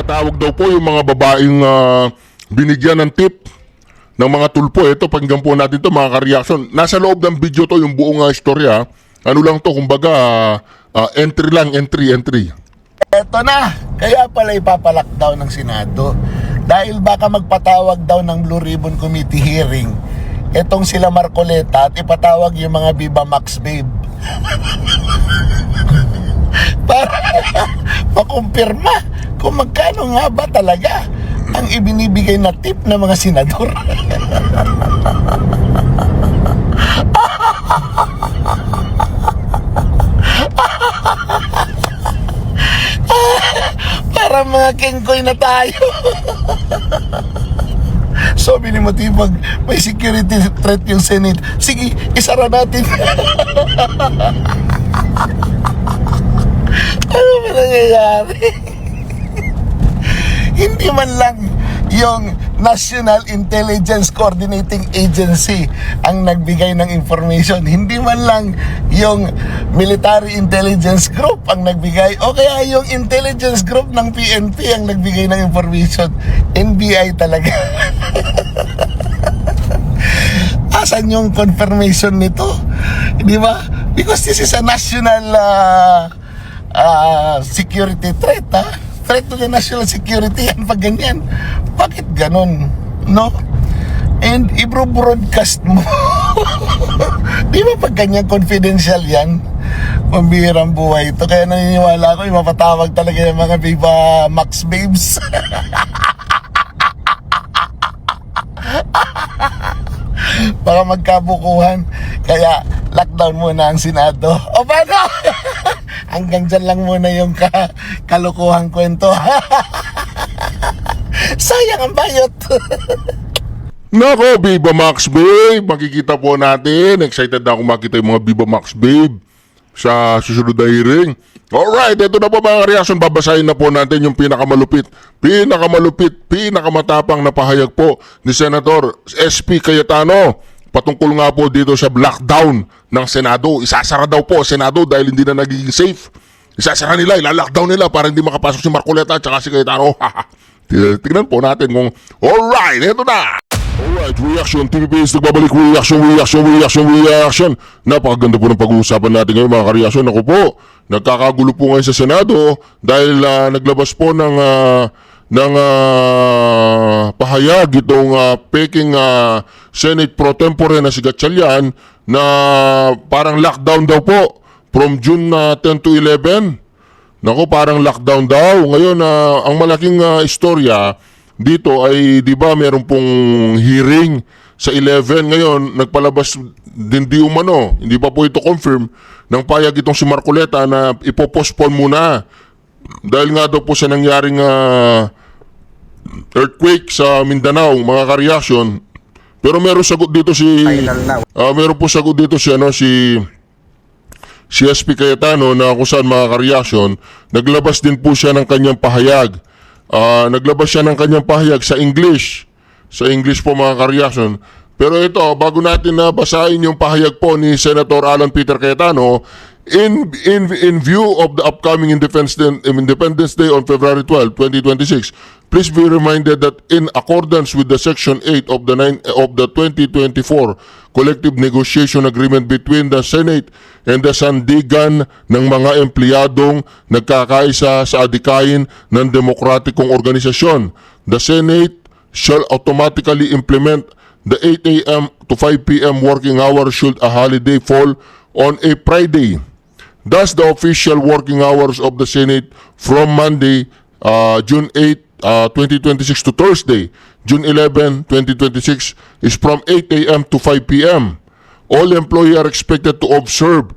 Tumatawag daw po yung mga babaeng binigyan ng tip ng mga tulpo. Ito, pakinggan po natin to mga ka-reaction. Nasa loob ng video to yung buong istorya. Ano lang to, kumbaga entry lang, entry. Eto na, kaya pala ipapalockdown ng Senado. Dahil baka magpatawag daw ng Blue Ribbon Committee hearing etong sila Marcoleta at ipatawag yung mga Viva Max babe. Para makumpirma kung magkano nga ba talaga ang ibinibigay na tip ng mga senador. Para mga kengkoy na tayo. Sabi ni Matibag, may security threat yung Senate. Sige, isara natin. Ano ba nangyayari? Hindi man lang yung National Intelligence Coordinating Agency ang nagbigay ng information. Hindi man lang yung Military Intelligence Group ang nagbigay, o kaya yung intelligence group ng PNP ang nagbigay ng information. NBI talaga. Asan yung confirmation nito? Di ba? Because this is a national security threat, ha? Threat to the national security yan pag ganyan. Bakit ganon? No? And i-broadcast mo. Di ba pag ganyan confidential yan? Pambihirang buhay ito. Kaya naniniwala ako, mapatawag talaga yung mga Viva Max babes. Baka magkabukuhan. Kaya lockdown muna ang Senado. O paano? Hanggang dyan lang muna yung kalukuhang kwento. Sayang ang bayot. Nako, Viva Max Babe, makikita po natin. Excited na ako makita yung mga Viva Max Babe sa susunod na hearing. Alright, ito na po mga reaction. Babasahin na po natin yung pinakamalupit, pinakamatapang na pahayag po ni Senator SP Cayetano patungkol nga po dito sa lockdown ng Senado. Isasara daw po Senado dahil hindi na nagiging safe. Isasara nila, ilalockdown nila para hindi makapasok si Marcoleta at saka si Cayetano. Tignan po natin kung alright, ito na. Alright, reaction, TVPS, nagbabalik, reaction. Napakaganda po ng pag-uusapan natin ngayon mga ka-reaction. Ako po, nagkakagulo po ngayon sa Senado dahil naglabas po ng pahayag itong peking Senate Pro Tempore na si Gatchalian na parang lockdown daw po from June 10 to 11. Nako, parang lockdown daw. Ngayon, ang malaking istorya dito ay, di ba, meron pong hearing sa 11. Ngayon, nagpalabas din di umano, hindi pa po ito confirm, ng payag itong si Marcoleta na ipopostpone muna. Dahil nga daw po sa nangyaring earthquake sa Mindanao, mga ka-reaction. Pero meron sagot dito si meron po sagot dito si SP Cayetano na kung saan mga ka-reaction, naglabas din po siya ng kanyang pahayag. Naglabas siya ng kanyang pahayag sa English. Sa English po mga ka-reaction. Pero ito, bago natin na basahin yung pahayag po ni Senator Alan Peter Cayetano, in view of the upcoming Independence Day on February 12, 2026, please be reminded that in accordance with the Section 8 of the 2024 Collective Negotiation Agreement between the Senate and the sandigan ng mga empleyadong nagkakaisa sa adikain ng demokratikong organisasyon, the Senate shall automatically implement the 8 a.m. to 5 p.m. working hours should a holiday fall on a Friday. Thus, the official working hours of the Senate from Monday, June 8, 2026 to Thursday, June 11, 2026 is from 8 a.m. to 5 p.m. All employees are expected to observe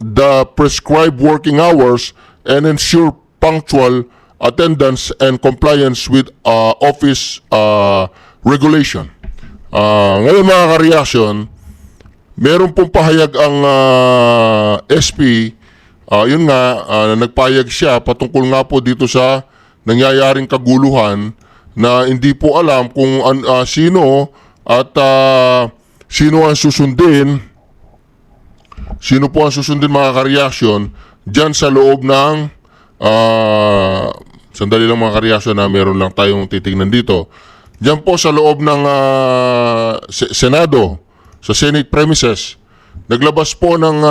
the prescribed working hours and ensure punctual attendance and compliance with office regulation. Ngayon mga ka-reaction, meron pong pahayag ang SP. Yun nga, nagpayag siya patungkol nga po dito sa nangyayaring kaguluhan na hindi po alam kung sino at sino ang susundin, mga ka-reaction dyan sa loob ng Sandali lang mga kareaksyon na meron lang tayong titingnan dito. Diyan po sa loob ng Senado, sa Senate premises, naglabas po ng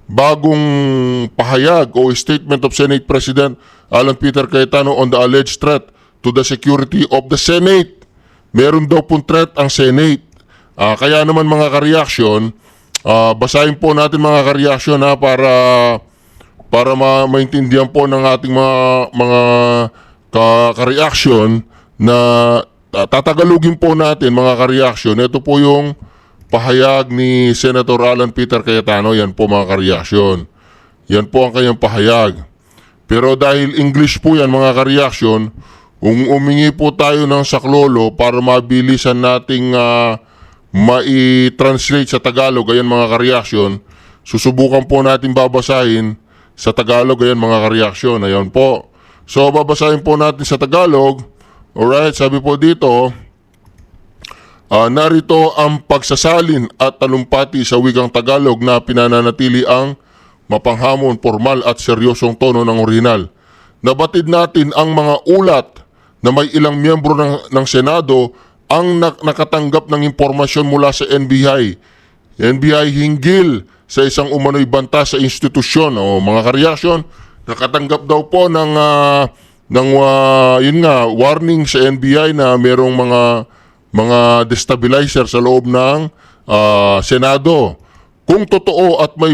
bagong pahayag o statement of Senate President Alan Peter Cayetano on the alleged threat to the security of the Senate. Meron daw pong threat ang Senate. Kaya naman mga kareaksyon, basahin po natin mga kareaksyon para maintindihan po ng ating mga kareaksyon na tatagalugin po natin mga kareaksyon. Ito po yung pahayag ni Senator Alan Peter Cayetano. Yan po mga kareaksyon. Yan po ang kanyang pahayag. Pero dahil English po yan mga kareaksyon, umingi po tayo ng saklolo para mabilisan nating mai-translate sa Tagalog. Ayan mga kareaksyon. Susubukan po natin babasahin sa Tagalog. Ayan mga kareaksyon. Ayan po. So babasahin po natin sa Tagalog. Alright, sabi po dito, narito ang pagsasalin at talumpati sa wikang Tagalog na pinananatili ang mapanghamon, formal at seryosong tono ng orihinal. Nabatid natin ang mga ulat na may ilang miyembro ng Senado ang nakatanggap ng impormasyon mula sa NBI. NBI hinggil sa isang umano'y banta sa institusyon. O mga kareaksyon, nakatanggap daw po ng yun nga, warning sa NBI na merong mga destabilizer sa loob ng Senado. Kung totoo at may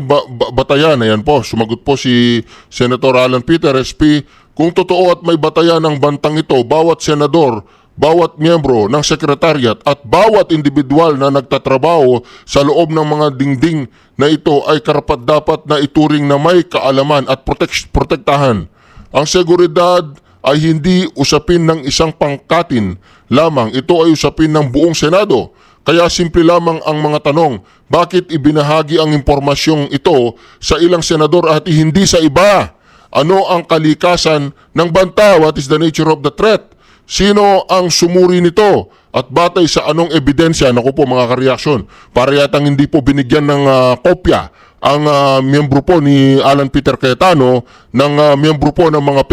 batayan, ayan po, sumagot po si Senator Alan Peter, SP, kung totoo at may batayan ng bantang ito, bawat senador, bawat miyembro ng sekretariat at bawat individual na nagtatrabaho sa loob ng mga dingding na ito ay karapat-dapat na ituring na may kaalaman at protektahan. Ang seguridad ay hindi usapin ng isang pangkatin lamang, ito ay usapin ng buong Senado. Kaya simple lamang ang mga tanong, bakit ibinahagi ang impormasyong ito sa ilang senador at hindi sa iba? Ano ang kalikasan ng banta? What is the nature of the threat? Sino ang sumuri nito? At batay sa anong ebidensya? Naku po mga kareaksyon, para yatang hindi po binigyan ng kopya ang miyembro po ni Alan Peter Cayetano ng miyembro po ng mga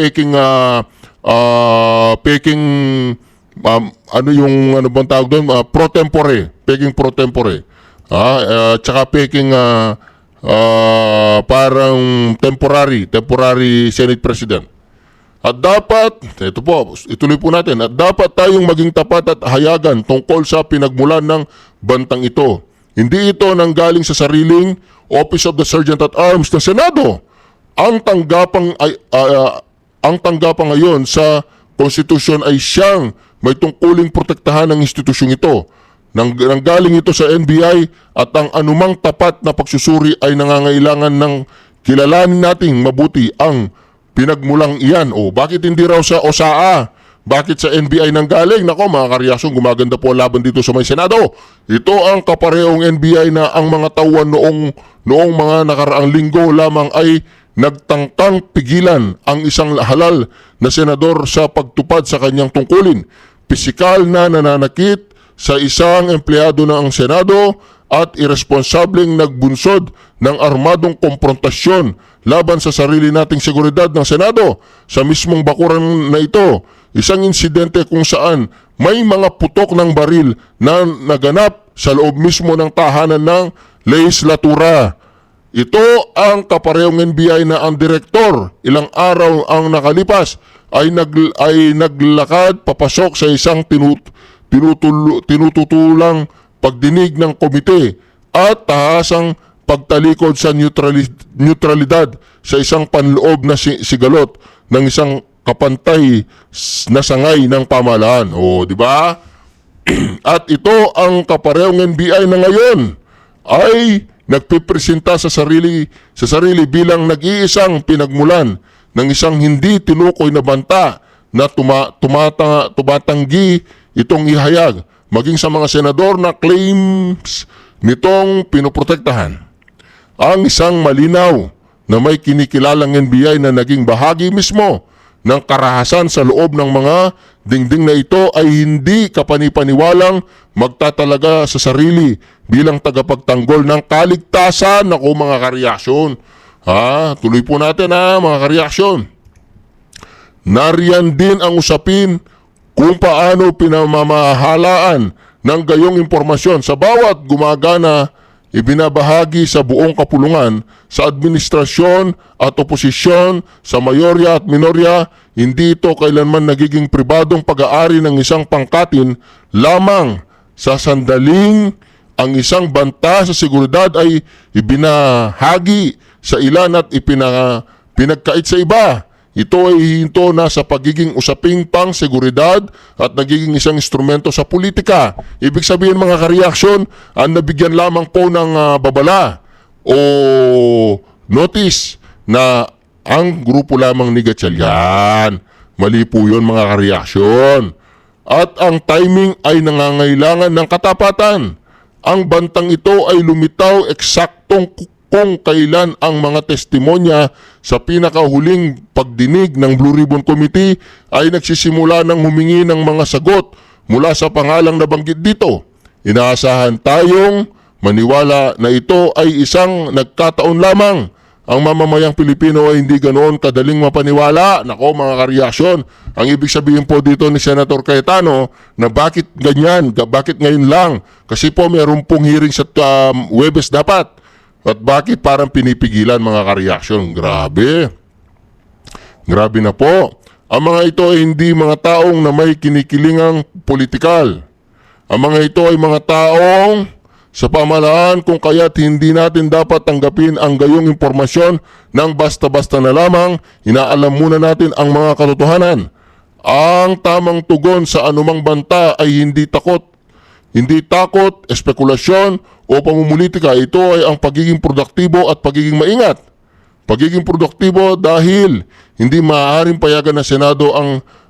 ano bang tawag doon? Pro tempore. Peking pro tempore. Tsaka peking parang temporary Senate President. At dapat, ito po, ituloy po natin, at dapat tayong maging tapat at hayagan tungkol sa pinagmulan ng bantang ito. Hindi ito nanggaling sa sariling Office of the Sergeant at Arms ng Senado. Ang tanggapang ngayon sa konstitusyon ay siyang may tungkuling protektahan ng institusyong ito. Nanggaling ito sa NBI at ang anumang tapat na pagsusuri ay nangangailangan ng kilalanin nating mabuti ang pinagmulang iyan. O bakit hindi raw sa OSAA? Bakit sa NBI nanggaling? Nako mga kareaksyon, gumaganda po laban dito sa may Senado. Ito ang kaparehong NBI na ang mga tauhan noong mga nakaraang linggo lamang ay nagtangkang pigilan ang isang halal na senador sa pagtupad sa kanyang tungkulin. Pisikal na nananakit sa isang empleyado ng Senado at irresponsableng nagbunsod ng armadong komprontasyon laban sa sarili nating seguridad ng Senado. Sa mismong bakuran na ito, isang insidente kung saan may mga putok ng baril na naganap sa loob mismo ng tahanan ng lehislatura. Ito ang kaparehong NBI na ang direktor ilang araw ang nakalipas ay naglakad papasok sa isang tinututulang pagdinig ng komite at tahasang pagtalikod sa neutralidad sa isang panloob na sigalot ng isang kapantay na sangay ng pamahalaan. O, di ba? At ito ang kaparehong NBI na ngayon ay nagpipresenta sa sarili bilang nag-iisang pinagmulan ng isang hindi tinukoy na banta na tumatanggi itong ihayag maging sa mga senador na claims nitong pinoprotektahan. Ang isang malinaw na may kinikilalang NBI na naging bahagi mismo ng karahasan sa loob ng mga dingding na ito ay hindi kapanipaniwalang magtatalaga sa sarili bilang tagapagtanggol ng kaligtasan. Ako mga kareaksyon. Tuloy po natin mga kareaksyon. Nariyan din ang usapin kung paano pinamamahalaan ng gayong impormasyon sa bawat gumagana ibinabahagi sa buong kapulungan, sa administrasyon at oposisyon, sa mayorya at minorya. Hindi ito kailanman nagiging pribadong pag-aari ng isang pangkatin lamang sa sandaling ang isang banta sa seguridad ay ibinahagi sa ilan at pinagkait sa iba. Ito ay hinto na sa pagiging usaping pang seguridad at nagiging isang instrumento sa politika. Ibig sabihin mga kareaksyon, ang nabigyan lamang po ng babala o notice na ang grupo lamang ni Gatchalian. Mali po yun mga kareaksyon. At ang timing ay nangangailangan ng katapatan. Ang bantang ito ay lumitaw eksaktong kung kailan ang mga testimonya sa pinakahuling pagdinig ng Blue Ribbon Committee ay nagsisimula ng humingi ng mga sagot mula sa pangalang nabanggit dito. Inaasahan tayong maniwala na ito ay isang nagkataon lamang. Ang mamamayang Pilipino ay hindi ganoon kadaling mapaniwala. Nako mga kareaksyon, ang ibig sabihin po dito ni Senator Cayetano na bakit ganyan, bakit ngayon lang? Kasi po mayroon pong hearing sa Huwebes dapat. At bakit parang pinipigilan mga kareaksyon? Grabe. Grabe na po. Ang mga ito ay hindi mga taong na may kinikilingang politikal. Ang mga ito ay mga taong sa pamahalaan kung kaya't hindi natin dapat tanggapin ang gayong impormasyon ng basta-basta na lamang. Inaalam muna natin ang mga katotohanan. Ang tamang tugon sa anumang banta ay hindi takot. Hindi takot, espekulasyon o pamumulitika. Ito ay ang pagiging produktibo at pagiging maingat. Pagiging produktibo dahil hindi maaaring payagan ng Senado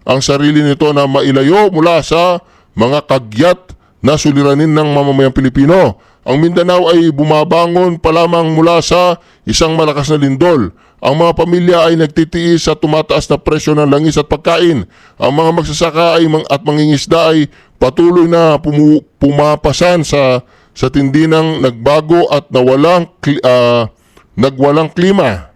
ang sarili nito na mailayo mula sa mga kagyat na suliranin ng mamamayang Pilipino. Ang Mindanao ay bumabangon pa lamang mula sa isang malakas na lindol. Ang mga pamilya ay nagtitiis sa tumataas na presyo ng langis at pagkain. Ang mga magsasaka at mangingisda ay patuloy na pumapasan sa tindi ng nagbago at nagwalang klima.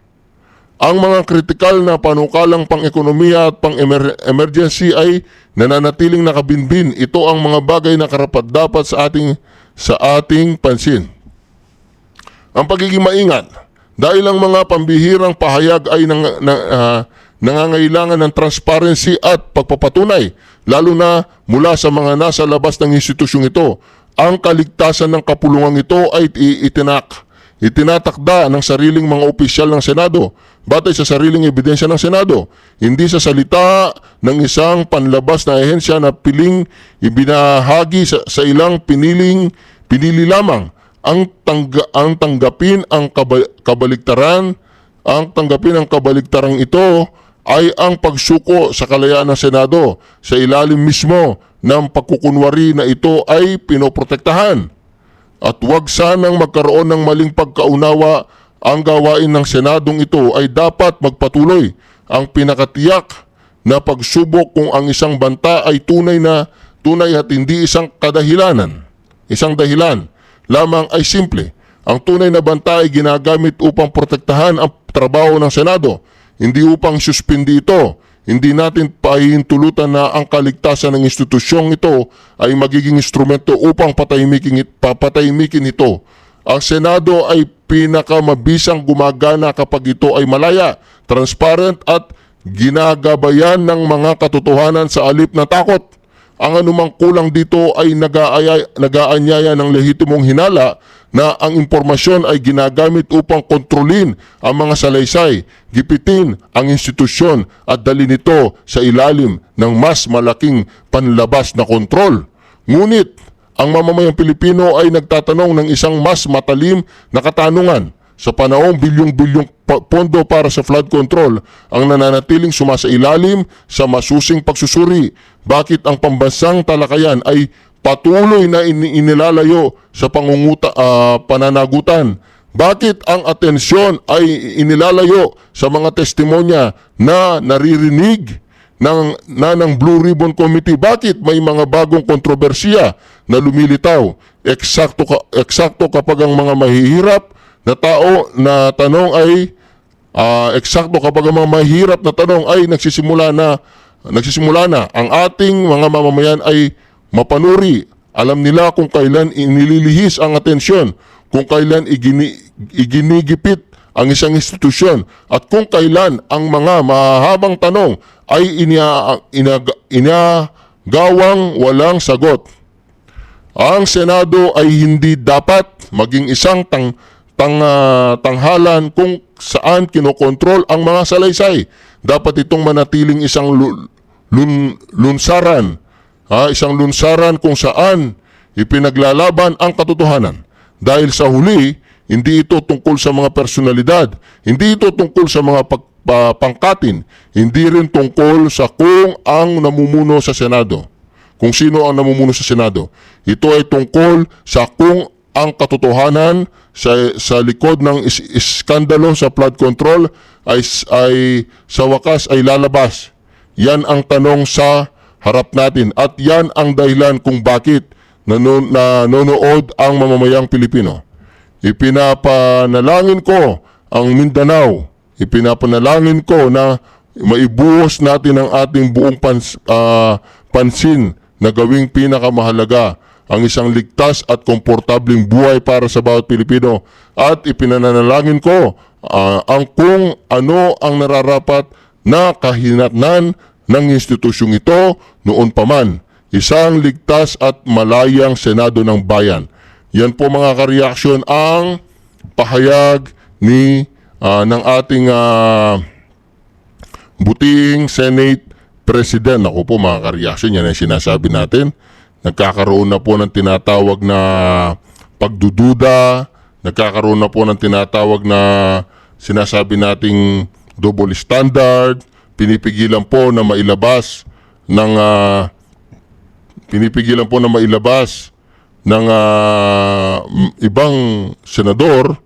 Ang mga kritikal na panukalang pang-ekonomiya at pang-emergency ay nananatiling nakabinbin. Ito ang mga bagay na karapat-dapat sa ating pansin. Ang pagiging maingat, dahil ang mga pambihirang pahayag ay nangangailangan ng transparency at pagpapatunay, lalo na mula sa mga nasa labas ng institusyong ito. Ang kaligtasan ng kapulungan ito ay itinatakda ng sariling mga opisyal ng Senado, batay sa sariling ebidensya ng Senado, hindi sa salita ng isang panlabas na ehensya na piling ibinahagi sa ilang pinili lamang. Ang tanggapin ang kabaligtaran ito ay ang pagsuko sa kalayaan ng Senado sa ilalim mismo ng pagkukunwari na ito ay pinoprotektahan. At huwag sanang magkaroon ng maling pagkaunawa. Ang gawain ng Senadong ito ay dapat magpatuloy. Ang pinakatiyak na pagsubok kung ang isang banta ay tunay at hindi isang dahilan lamang ay simple. Ang tunay na banta ay ginagamit upang protektahan ang trabaho ng Senado, hindi upang suspindi ito. Hindi natin pahihintulutan na ang kaligtasan ng institusyong ito ay magiging instrumento upang papatahimikin ito. Ang Senado ay pinakamabisang gumagana kapag ito ay malaya, transparent at ginagabayan ng mga katotohanan sa alip na takot. Ang anumang kulang dito ay nag-aanyaya ng lehitimong hinala na ang impormasyon ay ginagamit upang kontrolin ang mga salaysay, gipitin ang institusyon at dalhin ito sa ilalim ng mas malaking panlabas na kontrol. Ngunit ang mamamayang Pilipino ay nagtatanong ng isang mas matalim na katanungan. Sa panahong bilyong-bilyong pondo para sa flood control ang nananatiling sumasailalim sa masusing pagsusuri, bakit ang pambansang talakayan ay patuloy na inilalayo sa pananagutan? Bakit ang atensyon ay inilalayo sa mga testimonya na naririnig ng Blue Ribbon Committee? Bakit may mga bagong kontrobersiya na lumilitaw? Eksakto kapag ang mga mahihirap na tao na tanong ay eksakto kapag ang mga mahirap na tanong ay nagsisimula na ang ating mga mamamayan ay mapanuri. Alam nila kung kailan inililihis ang atensyon, kung kailan iginigipit ang isang institusyon, at kung kailan ang mga mahahabang tanong ay inagawang walang sagot. Ang Senado ay hindi dapat maging isang tanghalan kung saan kinokontrol ang mga salaysay. Dapat itong manatiling isang lunsaran. Isang lunsaran kung saan ipinaglalaban ang katotohanan. Dahil sa huli, hindi ito tungkol sa mga personalidad, hindi ito tungkol sa mga pangkatin, hindi rin tungkol sa kung ang namumuno sa Senado. Kung sino ang namumuno sa Senado. Ito ay tungkol sa kung ang katotohanan sa likod ng iskandalo sa flood control ay sa wakas ay lalabas. Yan ang tanong sa harap natin, at yan ang dahilan kung bakit nanonood ang mamamayang Pilipino. Ipinapanalangin ko ang Mindanao. Ipinapanalangin ko na maibuhos natin ang ating buong pansin na gawing pinakamahalaga ang isang ligtas at komportabling buhay para sa bawat Pilipino. At ipinanalangin ko ang kung ano ang nararapat na kahinatnan ng institusyong ito noon pa man. Isang ligtas at malayang Senado ng Bayan. Yan po mga kareaksyon ang pahayag ng ating buting Senate President. Ako po mga kareaksyon, yan ang sinasabi natin. Nagkakaroon na po ng tinatawag na pagdududa, nagkakaroon na po ng tinatawag na sinasabi nating double standard, pinipigilan po na mailabas ng ibang senador,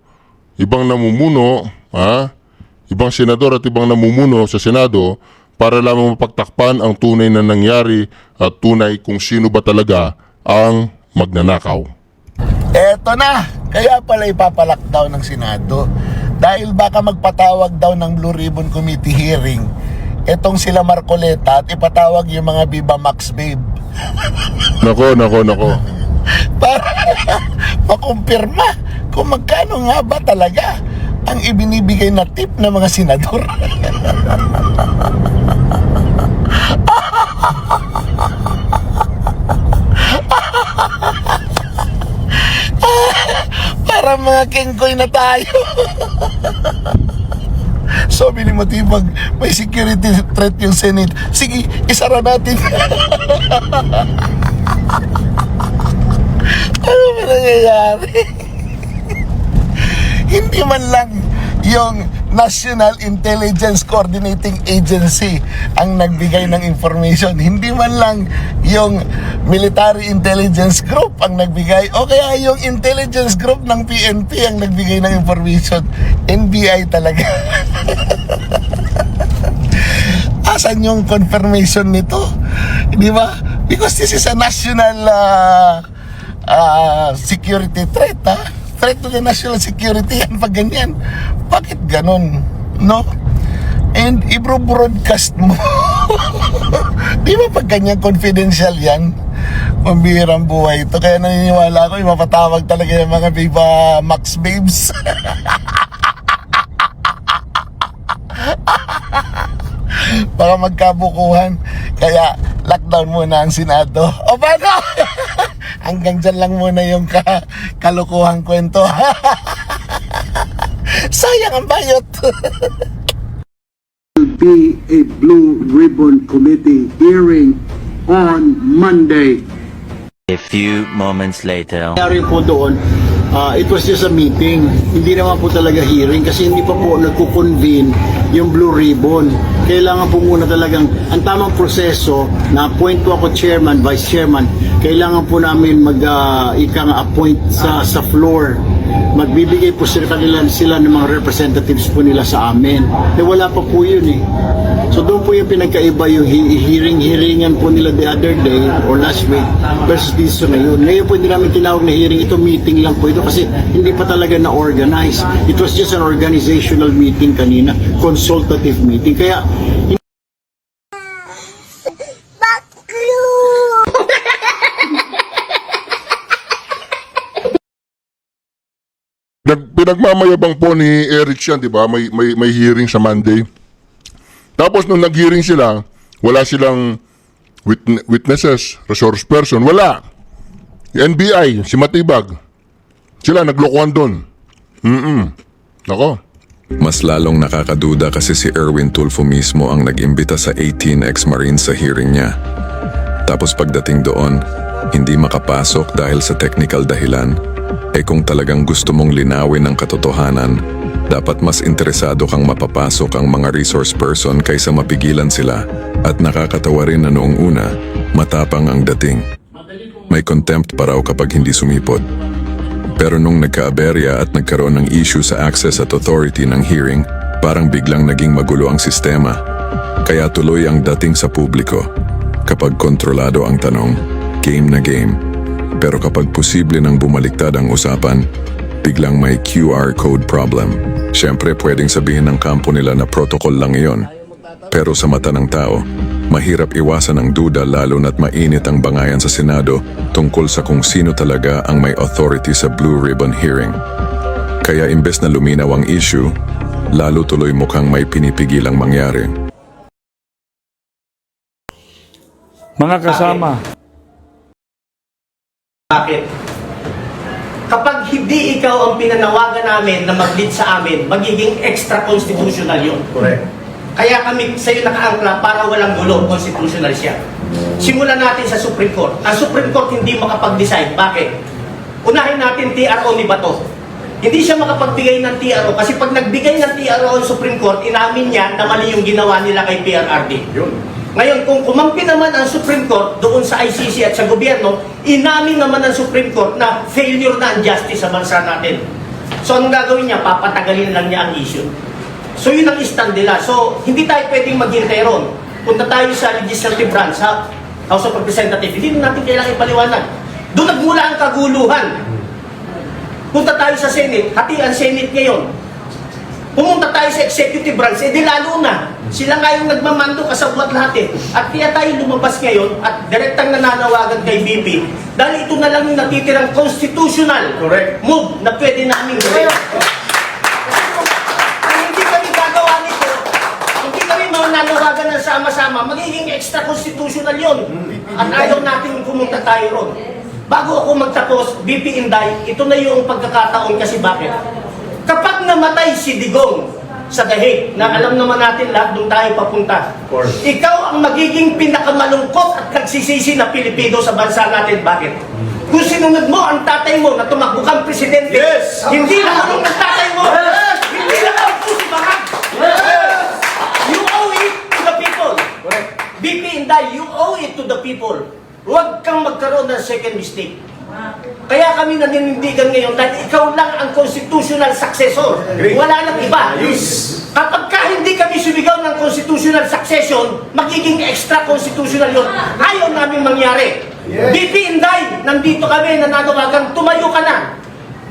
ibang namumuno, ibang senador at ibang namumuno sa Senado para lamang mapagtakpan ang tunay na nangyari at tunay kung sino ba talaga ang magnanakaw. Eto na, kaya pala ipapalockdown ng Senado dahil baka magpatawag daw ng Blue Ribbon Committee hearing etong sila Marcoleta at ipatawag yung mga Viva Max babe. Nako. Para makumpirma kung magkano nga ba talaga ang ibinibigay na tip ng mga senador. Para mga kengkoy na tayo. Sabi ni Matibag, may security threat yung Senate. Sige, isara natin. Ano ba nangyayari? Hindi man lang yung National Intelligence Coordinating Agency ang nagbigay ng information. Hindi man lang yung Military Intelligence Group ang nagbigay, o kaya yung Intelligence Group ng PNP ang nagbigay ng information. NBI talaga. Asan yung confirmation nito? Di ba? Because this is a national security threat, threat to the national security yan pag ganyan. Bakit ganon? No? And i-broadcast mo. Di ba pag ganyan confidential yan? Mambihirang buhay ito. Kaya naniniwala ako, mapatawag talaga yung mga Viva Max babes. Baka magkabukuhan. Kaya lockdown muna ang Senado. O paano? Hanggang dyan lang muna yung kalukuhang kwento. Sayang ang bayot. Will be a Blue Ribbon Committee hearing on Monday. A few moments later. Nangyari po doon, it was just a meeting. Hindi naman po talaga hearing kasi hindi pa po nagko-convene yung Blue Ribbon. Kailangan po muna talagang, ang tamang proseso, na-appoint po ako chairman, vice chairman, kailangan po namin mag-appoint sa floor magbibigay po sila ng mga representatives po nila sa amin. Wala pa po yun eh. So doon po yung pinagkaiba yung hearing-hearingan po nila the other day or last week versus dito ngayon. Ngayon po hindi namin tinawag na hearing, ito meeting lang po ito kasi hindi pa talaga na-organize. It was just an organizational meeting kanina, consultative meeting. Kaya Pinagmamayabang po ni Eric yan, di ba? May hearing sa Monday. Tapos nung nag-hearing sila, wala silang witnesses, resource person, wala. Yung NBI, si Matibag, sila naglokohan doon. Nako. Mas lalong nakakaduda kasi si Erwin Tulfo mismo ang nag-imbita sa 18 ex-Marines sa hearing niya. Tapos pagdating doon, hindi makapasok dahil sa technical dahilan. Kung talagang gusto mong linawin ang katotohanan, dapat mas interesado kang mapapasok ang mga resource person kaysa mapigilan sila. At nakakatawa rin na noong una, matapang ang dating. May contempt pa raw kapag hindi sumipot. Pero nung nagka-aberya at nagkaroon ng issue sa access at authority ng hearing, parang biglang naging magulo ang sistema. Kaya tuloy ang dating sa publiko. Kapag kontrolado ang tanong, game na game. Pero kapag posible nang bumaliktad ang usapan, biglang may QR code problem. Siyempre pwedeng sabihin ng kampo nila na protocol lang iyon. Pero sa mata ng tao, mahirap iwasan ang duda lalo na't mainit ang bangayan sa Senado tungkol sa kung sino talaga ang may authority sa Blue Ribbon hearing. Kaya imbes na luminaw ang issue, lalo tuloy mukhang may pinipigilang mangyari. Mga kasama, Bakit? Kapag hindi ikaw ang pinanawagan namin na mag-lead sa amin, magiging extra-constitutional yun. Correct. Kaya kami sa'yo nakaangkla para walang gulo, constitutional siya. Simulan natin sa Supreme Court. Ang Supreme Court hindi makapag-decide. Bakit? Unahin natin TRO ni Bato. Hindi siya makapagbigay ng TRO kasi pag nagbigay ng TRO ang Supreme Court, inamin niya na mali yung ginawa nila kay PRRD. Yun. Ngayon, kung kumampi naman ang Supreme Court doon sa ICC at sa gobyerno, inamin naman ang Supreme Court na failure na ang justice sa bansa natin. So, anong gagawin niya? Papatagalin lang niya ang issue. So, yun ang stand nila. So, hindi tayo pwedeng maghintay ron. Punta tayo sa legislative branch, sa House of Representatives. Hindi natin kailangan ipaliwanag. Doon nagmula ang kaguluhan. Punta tayo sa Senate, hati ang Senate ngayon. Pumunta tayo sa executive branch, di lalo na. Sila nga yung nagmamando kasabwat lahat eh. At kaya tayo lumabas ngayon at direktang nananawagan kay BP dahil ito na lang yung natitirang constitutional move na pwede namin gawin. Kung hindi kami gagawa nito, hindi kami mananawagan ng sama-sama, magiging extra-constitutional yun. At ayaw natin pumunta tayo ron. Bago ako magtapos, BP Inday, ito na yung pagkakataon kasi bakit? Kapag namatay si Digong sa The Hague, na alam naman natin lahat doon tayo papunta, ikaw ang magiging pinakamalungkot at nagsisisi na Pilipino sa bansa natin. Bakit? Kung sinunod mo ang tatay mo na tumakbo kang presidente, hindi na anong ng tatay mo, hindi na ang pusi bakag. You owe it to the people. BP Inday, you owe it to the people. Huwag kang magkaroon ng second mistake. Kaya kami naninindigan ngayon dahil ikaw lang ang constitutional successor. Wala nang iba. Kapag ka hindi kami sumigaw ng constitutional succession, magiging extra-constitutional yun. Ayaw namin mangyari. BP Inday, nandito kami, nananawagan, tumayo ka na.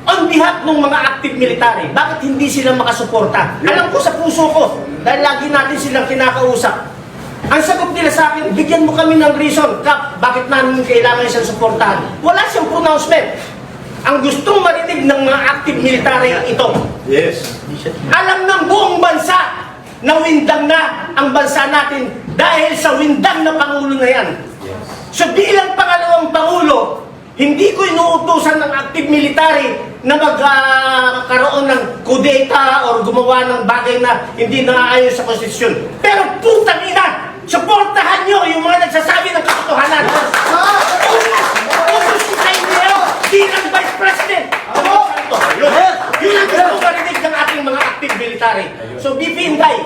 On behalf ng mga active military, bakit hindi sila makasuporta? Alam ko sa puso ko, dahil lagi natin silang kinakausap. Ang sagot nila sa akin, bigyan mo kami ng reason, Kap, bakit namin kailangan siyang suportahan? Wala siyang pronouncement. Ang gustong marinig ng mga active military ito. Alam ng buong bansa na windang na ang bansa natin dahil sa windang na Pangulo na yan. So bilang pangalawang Pangulo, hindi ko inuutusan ng active military na magkaroon ng kudeta o gumawa ng bagay na hindi naaayon sa konstitusyon. Pero putang ina! Suportahan nyo yung mga nagsasabi ng katotohanan. Ususitain nyo bilang Vice President. Yun ang gusto marinig ng ating mga active military. So, BP Inday,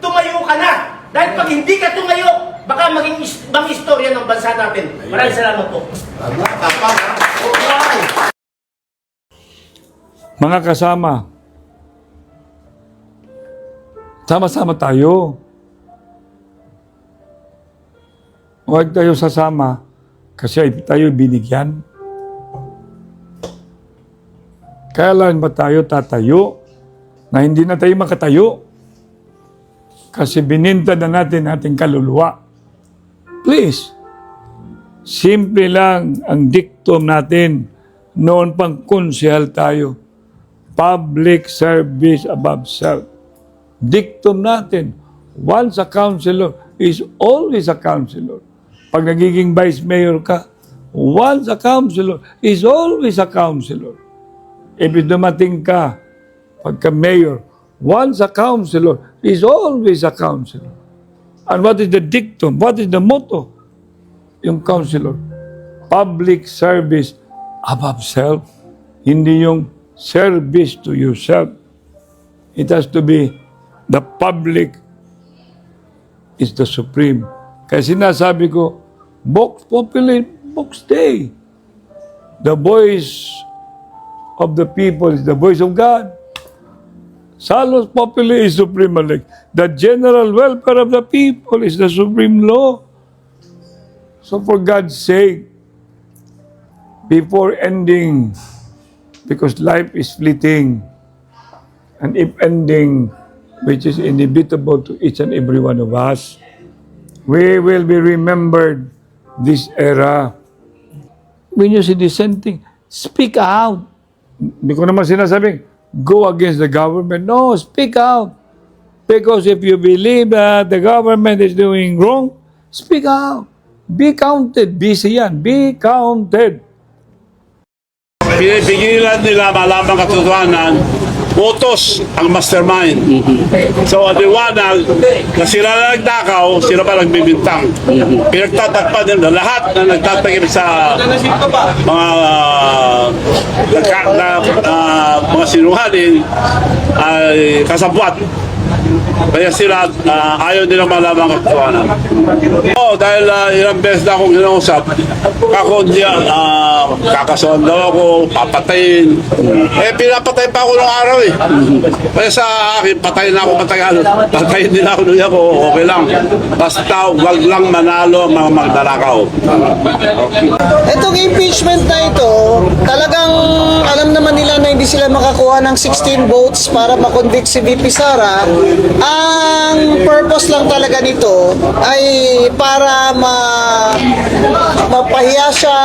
tumayo ka na. Dahil pag hindi ka tumayo, baka maging ibang istorya ng bansa natin. Maraming salamat po. Mga kasama, sama-sama tayo. Huwag tayo sasama kasi tayo binigyan. Kailan ba tayo tatayo na hindi na tayo makatayo? Kasi bininta na natin ating kaluluwa. Please, simple lang ang diktum natin noon pang konsehal tayo. Public service above self. Diktum natin, once a counselor is always a counselor. Pag nagiging vice mayor ka, once a counselor is always a counselor. If dumating ka, pagka mayor, once a counselor is always a counselor. And what is the dictum? What is the motto? Yung counselor, public service above self. Hindi yung service to yourself. It has to be the public is the supreme. Kaya sinasabi ko, Vox Populi, Vox Dei. The voice of the people is the voice of God. Salus Populi is supreme elect. The general welfare of the people is the supreme law. So for God's sake, before ending, because life is fleeting, and if ending, which is inevitable to each and every one of us, we will be remembered this era. When you see dissenting, speak out. Hindi ko naman sinasabing, go against the government. No, speak out. Because if you believe that the government is doing wrong, speak out. Be counted. Busy yan. Be counted. Pinipigilan nila malamang katotohanan, utos ang mastermind. So, liwanag na sila nagdakaw, sila pa nagbibintang. Pinagtatakpan nila lahat na nagtatakip sa mga sinungaling ay kasabwat. Kaya sila ayaw nilang malamang katotohanan. Dahil ilang beses na akong ginausap, kako diyan, kakasuhan daw ako, papatayin. Pinapatay pa ako ng araw eh. Kaya sa akin, patayin na ako matagal. Patayin din ako nung ako, okay lang. Basta wag lang manalo ang mga magdarakaw. Itong impeachment na ito, talagang alam naman nila na hindi sila makakuha ng 16 votes para makonvict si VP Sara. Ang purpose lang talaga nito ay para mapahiya siya,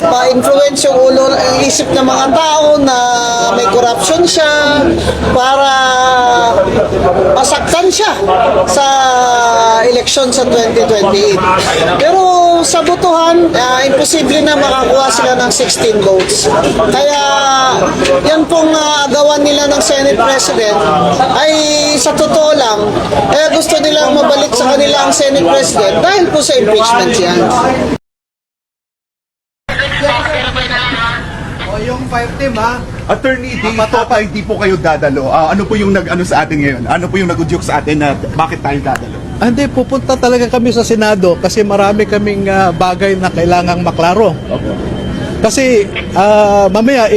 ma-influence yung isip ng mga tao na may corruption siya, para masaktan siya sa eleksyon sa 2028. Pero sa botohan, imposible na makakuha sila ng 16 votes. Kaya yan pong agawan nila ng Senate President ay sa totoo lang, gusto nilang mabalik sa kanila ang Senate President dahil po sa impeachment yan. Yung 5-team ha. Attorney, hindi po kayo dadalo. Ano po yung nag-ano sa atin ngayon? Ano po yung nag-udyok sa atin na bakit tayo dadalo? Hindi, pupunta talaga kami sa Senado kasi marami kaming bagay na kailangang maklaro. Okay. Kasi mamaya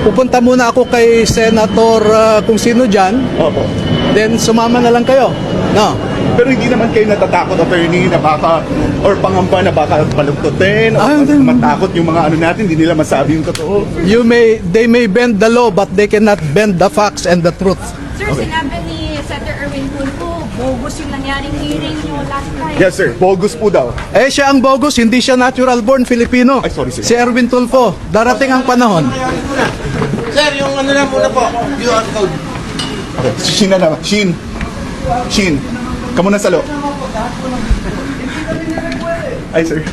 pupunta muna ako kay Senator kung sino dyan. Opo. Then sumama na lang kayo. No. Pero hindi naman kayo natatakot, attorney, na baka, or pangamba na baka balugtutin, o matakot yung mga ano natin, hindi nila masabi yung totoo. They may bend the law but they cannot bend the facts and the truth. Sir, sinabi ni Senator Erwin Tulfo, bogus yung nangyaring hearing nyo last night. Yes, sir. Bogus po daw. Siya ang bogus, hindi siya natural born Filipino. Ay, sorry, sir. Si Erwin Tulfo, darating ang panahon. Sir, yung ano na muna po, QR code. Okay, Shin na naman. Shin. Kamu na salo. Ay, sir.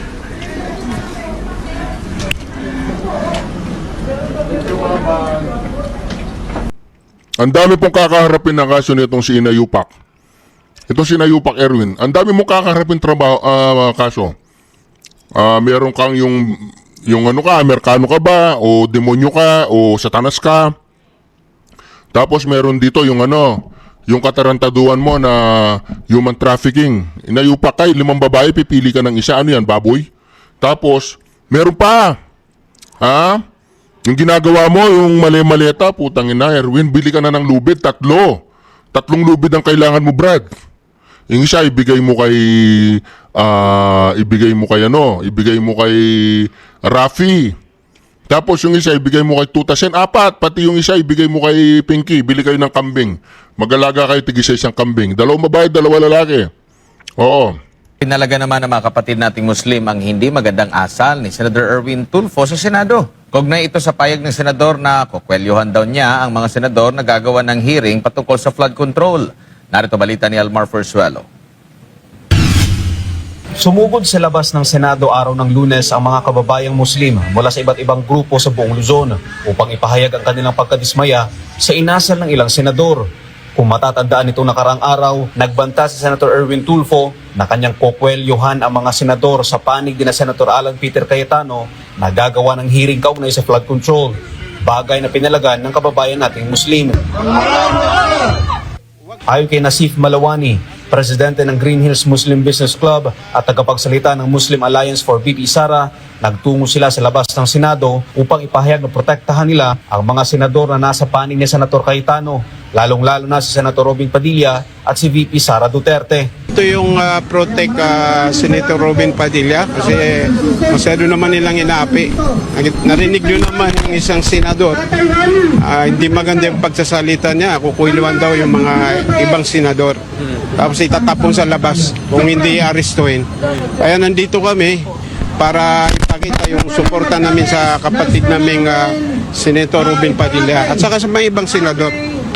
Ang dami pong kakaharapin na kaso nitong si Inayupak. Itong si Inayupak Erwin. Ang dami mong kakaharapin kaso. Meron kang yung ano ka, Amerikano ka ba, o demonyo ka, o satanas ka. Tapos meron dito yung ano, yung katarantaduan mo na human trafficking. Inayupak ka, 5 babae, pipili ka ng isa. Ano yan, baboy? Tapos, meron pa. Ha? Yung ginagawa mo, yung mali-maleta, putang ina, Erwin, bili ka na ng lubid, 3. 3 lubid ang kailangan mo, Brad. Yung isa, ibigay mo kay Rafi. Tapos yung isa, ibigay mo kay Tutasen. 4, pati yung isa, ibigay mo kay Pinky. Bili kayo ng kambing. Mag-alaga kayo tigis sa isang kambing. 2 babae, 2 lalaki. Oo. Pinalaga naman ng mga kapatid nating Muslim ang hindi magandang asal ni Senator Erwin Tulfo sa Senado. Kaugnay ito sa payag ng senador na kukwelyuhan daw niya ang mga senador na gagawa ng hearing patungkol sa flood control. Narito balita ni Almar Forzuelo. Sumugod sa labas ng Senado araw ng Lunes ang mga kababayang Muslim mula sa iba't ibang grupo sa buong Luzon upang ipahayag ang kanilang pagkadismaya sa inasal ng ilang senador. Kung matatandaan itong nakarang araw, nagbanta si Senator Erwin Tulfo na kanyang kukwelyuhan ang mga senador sa panig ni Senator Alan Peter Cayetano na gagawa ng hearing kaugnay sa flood control, bagay na pinalagan ng kababayan nating Muslim. Ayon kay Nasif Malawani, presidente ng Green Hills Muslim Business Club at tagapagsalita ng Muslim Alliance for BP Sara, nagtungo sila sa labas ng Senado upang ipahayag na protektahan nila ang mga senador na nasa panig ni Senator Cayetano, lalong-lalo na si Senator Robin Padilla at si VP Sara Duterte. Ito yung protect Senator Robin Padilla kasi masyado naman nilang inaapi. Narinig nyo naman yung isang senador, hindi maganda yung pagsasalita niya, kukuiluan daw yung mga ibang senador. Tapos itatapon sa labas kung hindi arestuhin. Kaya nandito kami para ipakita yung suporta namin sa kapatid naming Senator Robin Padilla at saka sa mga ibang senador.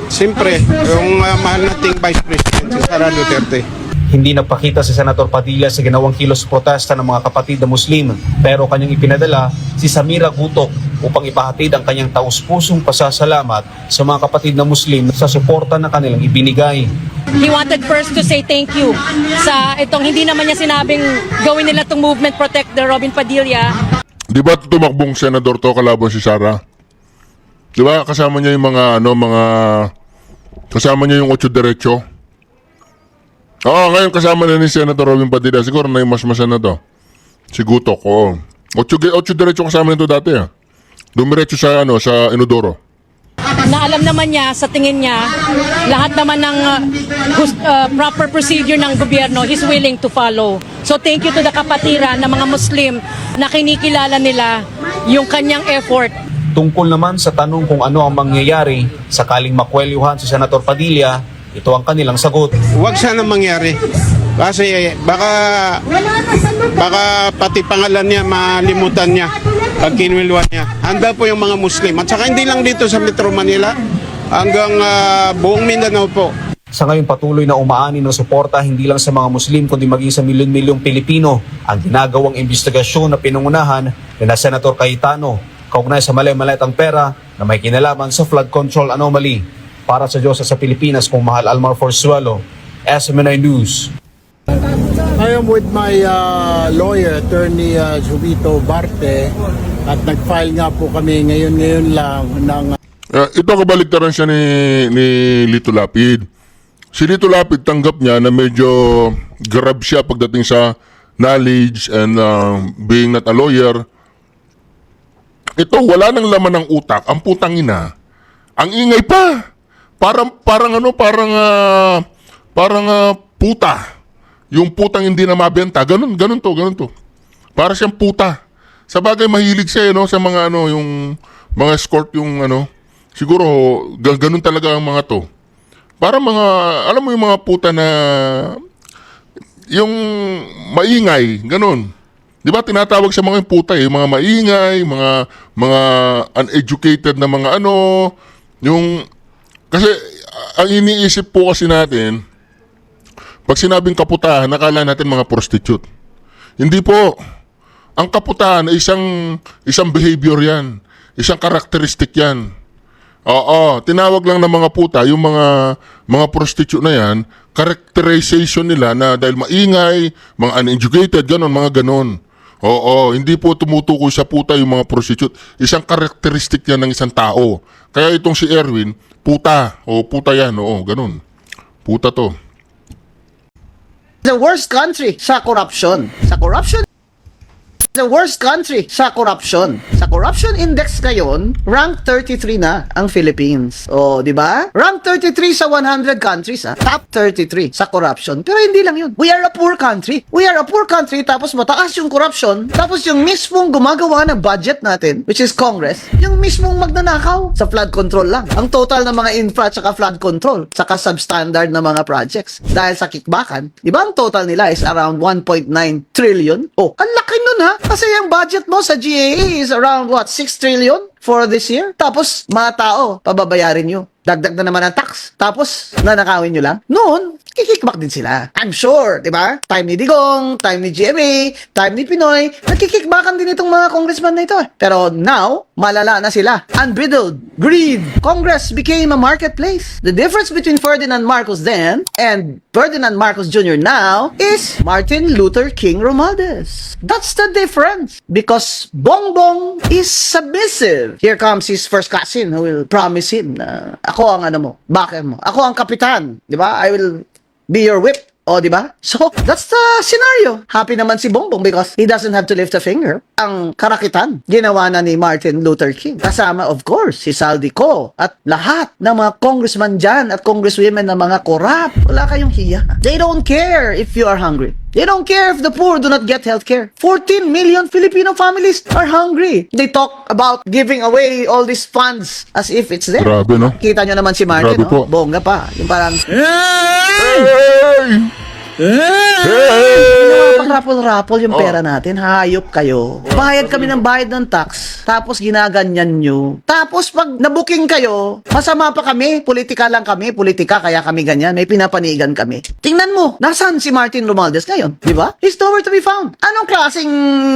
Siyempre, yung mahal nating Vice President, si Sara Duterte. Hindi nagpakita si Senator Padilla sa ginawang kilos protesta ng mga kapatid na Muslim, pero kanyang ipinadala si Samira Gutok upang ipahatid ang kanyang taus-pusong pasasalamat sa mga kapatid na Muslim sa suporta na kanilang ibinigay. He wanted first to say thank you sa itong hindi naman niya sinabing gawin nila itong movement protect the Robin Padilla. Di ba tumakbong senador to kalaban si Sara? Di ba kasama niya yung kasama niya yung 8 diretso? Oo, ngayon kasama na ni Senator Robin Padilla. Siguro na yung mas-masa na to. Si Gutok, oo. 8 diretso kasama nito dati, ah. Dumiretso sa, sa Inodoro. Na alam naman niya, sa tingin niya, lahat naman ng proper procedure ng gobyerno, he's willing to follow. So thank you to the kapatiran ng mga Muslim na kinikilala nila yung kanyang effort. Tungkol naman sa tanong kung ano ang mangyayari sakaling makwelyuhan si Senator Padilla, ito ang kanilang sagot. Huwag sana mangyari. Kasi baka pati pangalan niya malimutan niya pag kinwiluan niya. Handa po yung mga Muslim. At saka hindi lang dito sa Metro Manila, hanggang buong Mindanao po. Sa ngayon patuloy na umaani ng suporta hindi lang sa mga Muslim kundi maging sa milyon-milyong Pilipino ang ginagawang investigasyon na pinangunahan ni Senator Cayetano kaugnay sa mali-malitang pera na may kinalaman sa flood control anomaly. Para sa Diyos at sa Pilipinas, kung Mahal Almar Forzuelo, SMNI News. I am with my lawyer, Attorney Jovito Barte, at nag-file nga po kami ngayon lang ng... Ito kabaligtaran siya ni Lito Lapid. Si Lito Lapid tanggap niya na medyo grab siya pagdating sa knowledge and being not a lawyer. Ito, wala nang laman ng utak. Ang putang ina. Ang ingay pa. Parang puta. Yung putang hindi na mabenta. Ganun to. Para siyang puta. Sa bagay mahilig siya, sa mga yung mga escort yung siguro ganun talaga ang mga to. Para mga, alam mo yung mga puta na yung maingay, ganun. Di ba tinatawag sa mga puta yung mga maingay, mga uneducated na mga yung kasi ang iniisip po kasi natin, pag sinabing kaputahan, nakala natin mga prostitute. Hindi po. Ang kaputahan ay isang behavior yan. Isang karakteristik yan. Oo, tinawag lang ng mga puta, yung mga prostitute na yan, characterization nila na dahil maingay, mga uneducated, mga ganon. Oo, hindi po tumutukoy sa puta yung mga prostitute. Isang karakteristik yan ng isang tao. Kaya itong si Erwin, puta. O, puta yan. Oo, ganun. Puta to. The worst country sa corruption. Sa corruption the worst country sa corruption. Sa corruption index ngayon, rank 33 na ang Philippines. O, di ba? Rank 33 sa 100 countries, ha? Top 33 sa corruption. Pero hindi lang yun. We are a poor country. We are a poor country, tapos mataas yung corruption, tapos yung mismong gumagawa ng budget natin, which is Congress, yung mismong magnanakaw sa flood control lang. Ang total ng mga infra at saka flood control, saka substandard na mga projects. Dahil sa kickbackan, di ba ang total nila is around 1.9 trillion? Oh, ang laki nun ha! Kasi yung budget mo sa GAA is around what, 6 trillion for this year? Tapos, mga tao, pababayarin nyo. Dagdag na naman ang tax. Tapos, nanakawin nyo lang. Noon, kikickback din sila. I'm sure, di ba? Time ni Digong, time ni GMA, time ni Pinoy, nagkikickbackan din itong mga congressman na ito. Pero now, malala na sila. Unbridled greed. Congress became a marketplace. The difference between Ferdinand Marcos then and Ferdinand Marcos Jr. now is Martin Luther King Romualdez. That's the difference. Because Bongbong is submissive. Here comes his first cousin who will promise him na ako ang ano mo, bakit mo. Ako ang kapitan, di ba? I will be your whip. O, di ba? So, that's the scenario. Happy naman si Bongbong because he doesn't have to lift a finger. Ang karakitan, ginawa na ni Martin Luther King. Kasama, of course, si Saldico at lahat ng mga congressman dyan at congresswomen na mga korap. Wala kayong hiya. They don't care if you are hungry. They don't care if the poor do not get healthcare. 14 million Filipino families are hungry. They talk about giving away all these funds as if it's there. Grabe, no? Kita nyo naman si Martin, Grabe po. no? Bongga pa. Yung parang... Rapol-rapol yung pera natin. Hayop kayo. Bayad kami ng bayad ng tax. Tapos ginaganyan nyo. Tapos pag nabuking kayo, masama pa kami. Politika lang kami. Politika kaya kami ganyan. May pinapanigan kami. Tingnan mo. Nasaan si Martin Romualdez ngayon? Di ba? He's nowhere to be found. Anong klaseng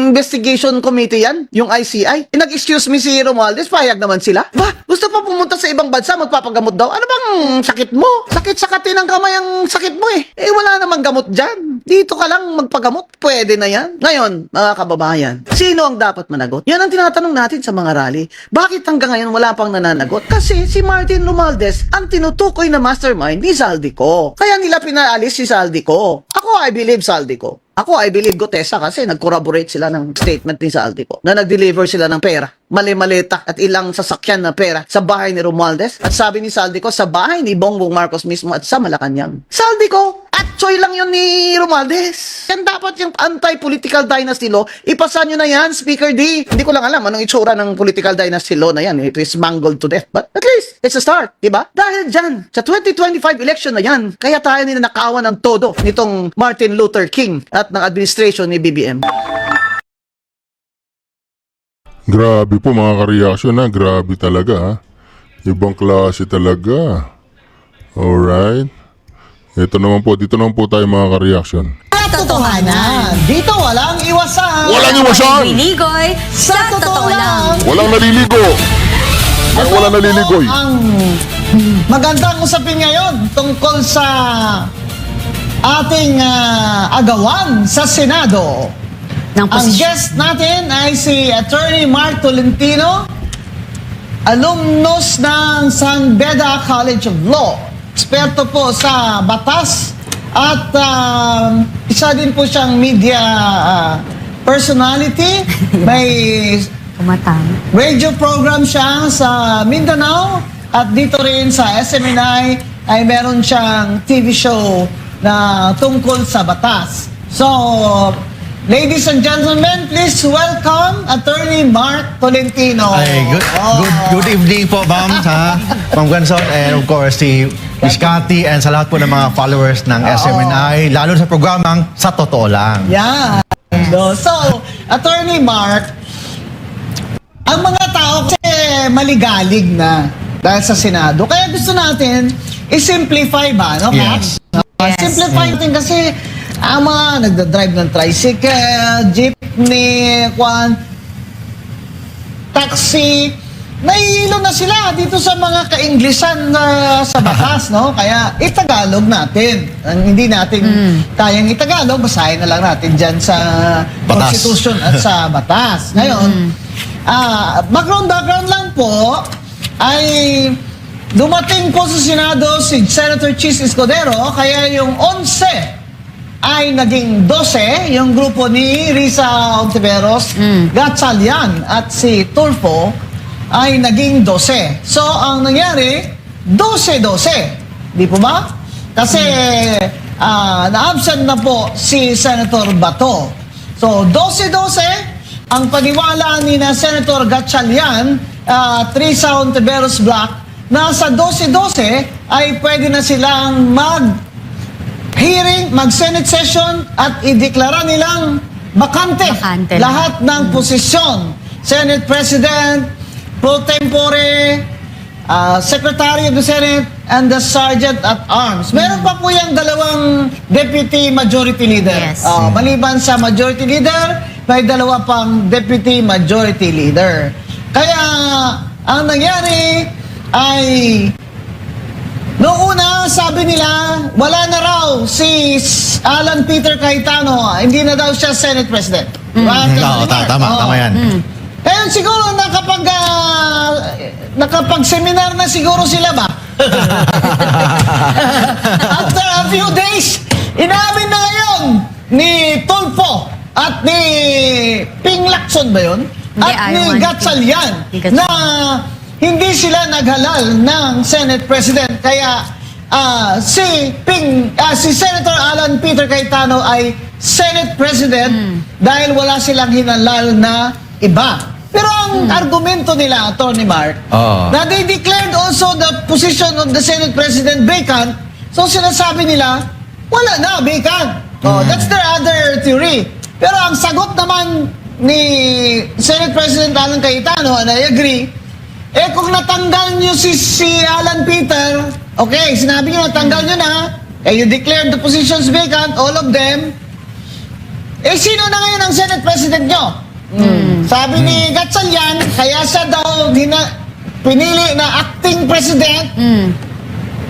investigation committee yan? Yung ICI? Nag-excuse me si Romualdez. Payag naman sila. Ba? Gusto pa pumunta sa ibang bansa. Magpapagamot daw. Ano bang sakit mo? Sakit-sakatin ng kamay ang sakit mo eh. Eh wala namang gamot dyan. Dito ka lang magpagamot. Pwede na yan. Ngayon, mga kababayan, sino ang dapat managot? Yan ang tinatanong natin sa mga rally. Bakit hanggang ngayon wala pang nananagot? Kasi si Martin Romualdez ang tinutukoy na mastermind ni Saldico. Kaya nila pinaalis si Saldico. Ako, I believe Saldico. Ako, I believe Gotesa kasi nag-corroborate sila ng statement ni Saldico na nag-deliver sila ng pera. Mali-malita at ilang sasakyan na pera sa bahay ni Romualdez. At sabi ni Saldico, sa bahay ni Bongbong Marcos mismo at sa Malacanang. Saldico! At choy lang yun ni Romualdez. Yan dapat yung anti-political dynasty law. Ipasa nyo na yan, Speaker D. Hindi ko lang alam anong itsura ng political dynasty law na yan. It is mangled to death. But at least, it's a start. Diba? Dahil dyan, sa 2025 election na yan, kaya tayo ninakawan ng todo nitong Martin Luther King at ng administration ni BBM. Grabe po mga ka-reaction ha. Grabe talaga ha. Ibang klase talaga. Alright. Dito naman po tayo mga ka-reaction. Katotohanan. Dito walang iwasan. Walang iwasan! Liligoy sa totoo lang. Walang naliligo! Walang naliligoy! Ang magandang usapin ngayon tungkol sa ating agawan sa Senado. Ang guest natin ay si Attorney Mark Tolentino, alumnus ng San Beda College of Law. Eksperto po sa batas at isa din po siyang media personality. May radio program siya sa Mindanao at dito rin sa SMNI ay meron siyang TV show na tungkol sa batas. So, ladies and gentlemen, please welcome Attorney Mark Tolentino. Ay, good evening po, ma'am, Ma'am Gwenson, and of course, si Miss Cathy, and sa lahat po ng mga followers ng SMNI, lalo sa programang Sa Totoo Lang. Yeah. So, Attorney Mark, ang mga tao kasi maligalig na dahil sa Senado. Kaya gusto natin i-simplify ba, no? Yes. Simplify natin kasi ang mga nagdadrive ng tricycle, jeepney, taxi, nahihilo na sila dito sa mga ka-Inglesan sa batas, no? Kaya itagalog natin. Ang hindi natin kayang itagalog, basahin na lang natin dyan sa batas. Constitution at sa batas. Ngayon, background lang po, ay dumating po sa Senado si Senator Chis Escudero, kaya yung 11 ay naging 12, yung grupo ni Risa Ontiveros, Gatchalian at si Tulfo ay naging 12. So, ang nangyari, 12-12. Di po ba? Kasi na-absent na po si Senator Bato. So, 12-12, ang paniwala ni na Senator Gatchalian, Risa Ontiveros Black, na sa 12-12 ay pwede na silang mag-hearing, mag-Senate session at ideklara nilang bakante lahat ng posisyon. Senate President, pro tempore, Secretary of the Senate, and the Sergeant at Arms. Meron pa po yung dalawang Deputy Majority Leader. Yes. Maliban sa Majority Leader, may dalawa pang Deputy Majority Leader. Kaya, ang nangyari ay noong una, sabi nila, wala na raw si Alan Peter Cayetano, hindi na daw siya Senate President. Diba? Tama yan. Ngayon siguro nakapag-seminar na siguro sila ba? After a few days, inamin na ngayon ni Tulfo at ni Ping Lacson ba yun? At ni Gatchalian na hindi sila naghalal ng Senate President. Kaya si Senator Alan Peter Cayetano ay Senate President dahil wala silang hinalal na iba. Pero ang argumento nila, Attorney Mark, na they declared also the position of the Senate President vacant. So sinasabi nila, wala na, vacant. That's their other theory. Pero ang sagot naman ni Senate President Alan Cayetano, and I agree, kung natanggal nyo si Alan Peter, okay, sinabi nyo natanggal nyo na, you declared the positions vacant, all of them, sino na ngayon ang Senate President nyo? Sabi ni Gatchalian, kaya siya daw pinili na acting president.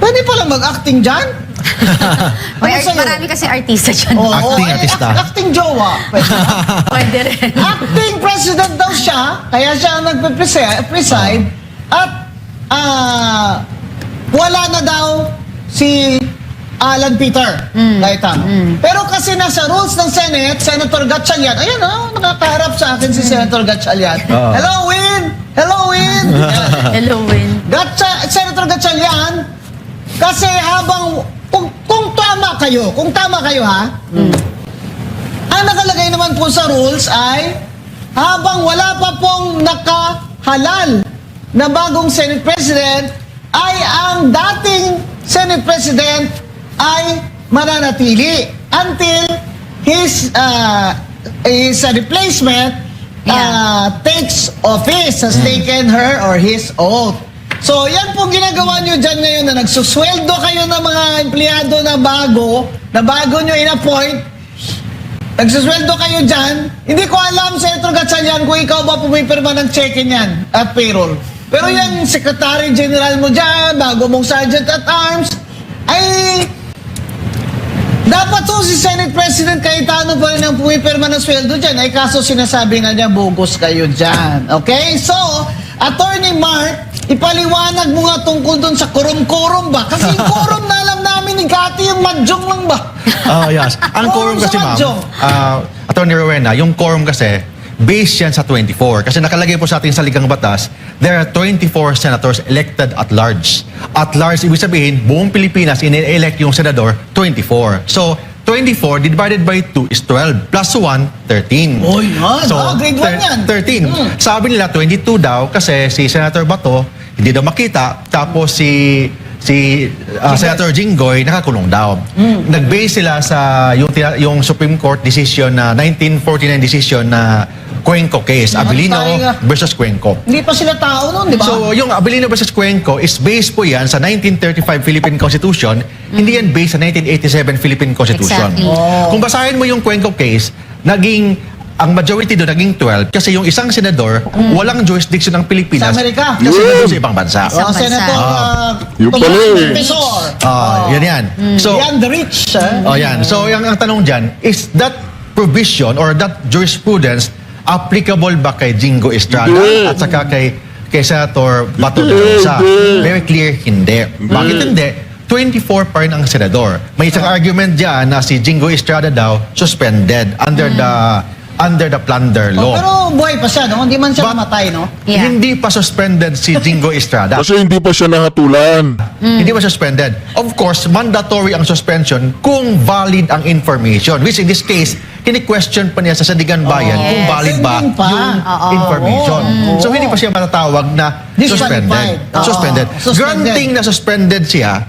Pwede pa lang mag-acting dyan? Marami kasi artista dyan. Artista. Acting jowa. Pwede rin. Acting president daw siya, kaya siya ang nagpe-preside, at wala na daw si Alan Peter Cayetano. Pero kasi nasa rules ng Senate, Senator Gatchalian, ayan nakakaharap sa akin si Senator Gatchalian. Hello, Win! Hello, Win! Hello, Win. Senator Gatchalian, kasi habang, kung tama kayo ha, ang nakalagay naman po sa rules ay, habang wala pa pong nakahalal na bagong Senate President, ay ang dating Senate President ay mananatili until his replacement takes office, has taken her or his oath. So, yan pong ginagawa nyo dyan ngayon na nagsusweldo kayo ng mga empleyado na bago nyo in-appoint. Nagsusweldo kayo dyan. Hindi ko alam, Senator Gatchalian, kung ikaw ba pumipirma ng check-in yan at payroll. Pero yung Secretary General mo dyan, bago mong Sergeant at Arms, ay dapat to si Senate President Cayetano pa rin ang pumipirma ng sweldo dyan. Ay kaso sinasabi nga niya, bogus kayo dyan. Okay? So, Attorney Mark, ipaliwanag mo nga tungkol dun sa quorum ba? Kasi yung quorum na alam namin ni Cathy, yung mahjong lang ba? Yes. Ang quorum kasi, ma'am, Attorney Rowena, yung quorum kasi, based yan sa 24. Kasi nakalagay po sa ating saligang batas, there are 24 senators elected at large. At large, ibig sabihin, buong Pilipinas, ini-elect yung senador, 24. So, 24 divided by 2 is 12. Plus 1, 13. Oh, yan. So, grade 1 yan. 13. Sabi nila, 22 daw, kasi si Senator Bato, hindi daw makita. Tapos si Senator Jinggoy nakakulong daw. Nag-base sila sa yung Supreme Court decision na 1949 decision na Cuenco case, Abilino versus Cuenco. Hindi pa sila tao nun, di ba? So, yung Abilino versus Cuenco is based po yan sa 1935 Philippine Constitution, hindi yan based sa 1987 Philippine Constitution. Exactly. Kung basahin mo yung Cuenco case, ang majority doon naging 12 kasi yung isang senador, walang jurisdiction ng Pilipinas. Sa Amerika. Kasi nandun sa ibang bansa. Senator Yung pala eh. Pesor. Yan. So, Yan, the rich. yan. So, ang tanong dyan, is that provision or that jurisprudence applicable ba kay Jingo Estrada at saka kay Senator Bato de Rosa? Very clear, hindi. Bakit hindi? 24 pa rin ang senador. May isang argument dyan na si Jingo Estrada daw suspended under the plunder law. Pero buhay pa siya, no? Hindi man siya namatay, no? Hindi pa suspended si Jingo Estrada. Kasi hindi pa siya nahatulan. Hindi pa suspended. Of course, mandatory ang suspension kung valid ang information. Which in this case, kini-question pa niya sa Sandigan Bayan kung valid ba Pending pa. yung information. So hindi pa siya matatawag na suspended. Disqualified. Suspended. Granting na suspended siya,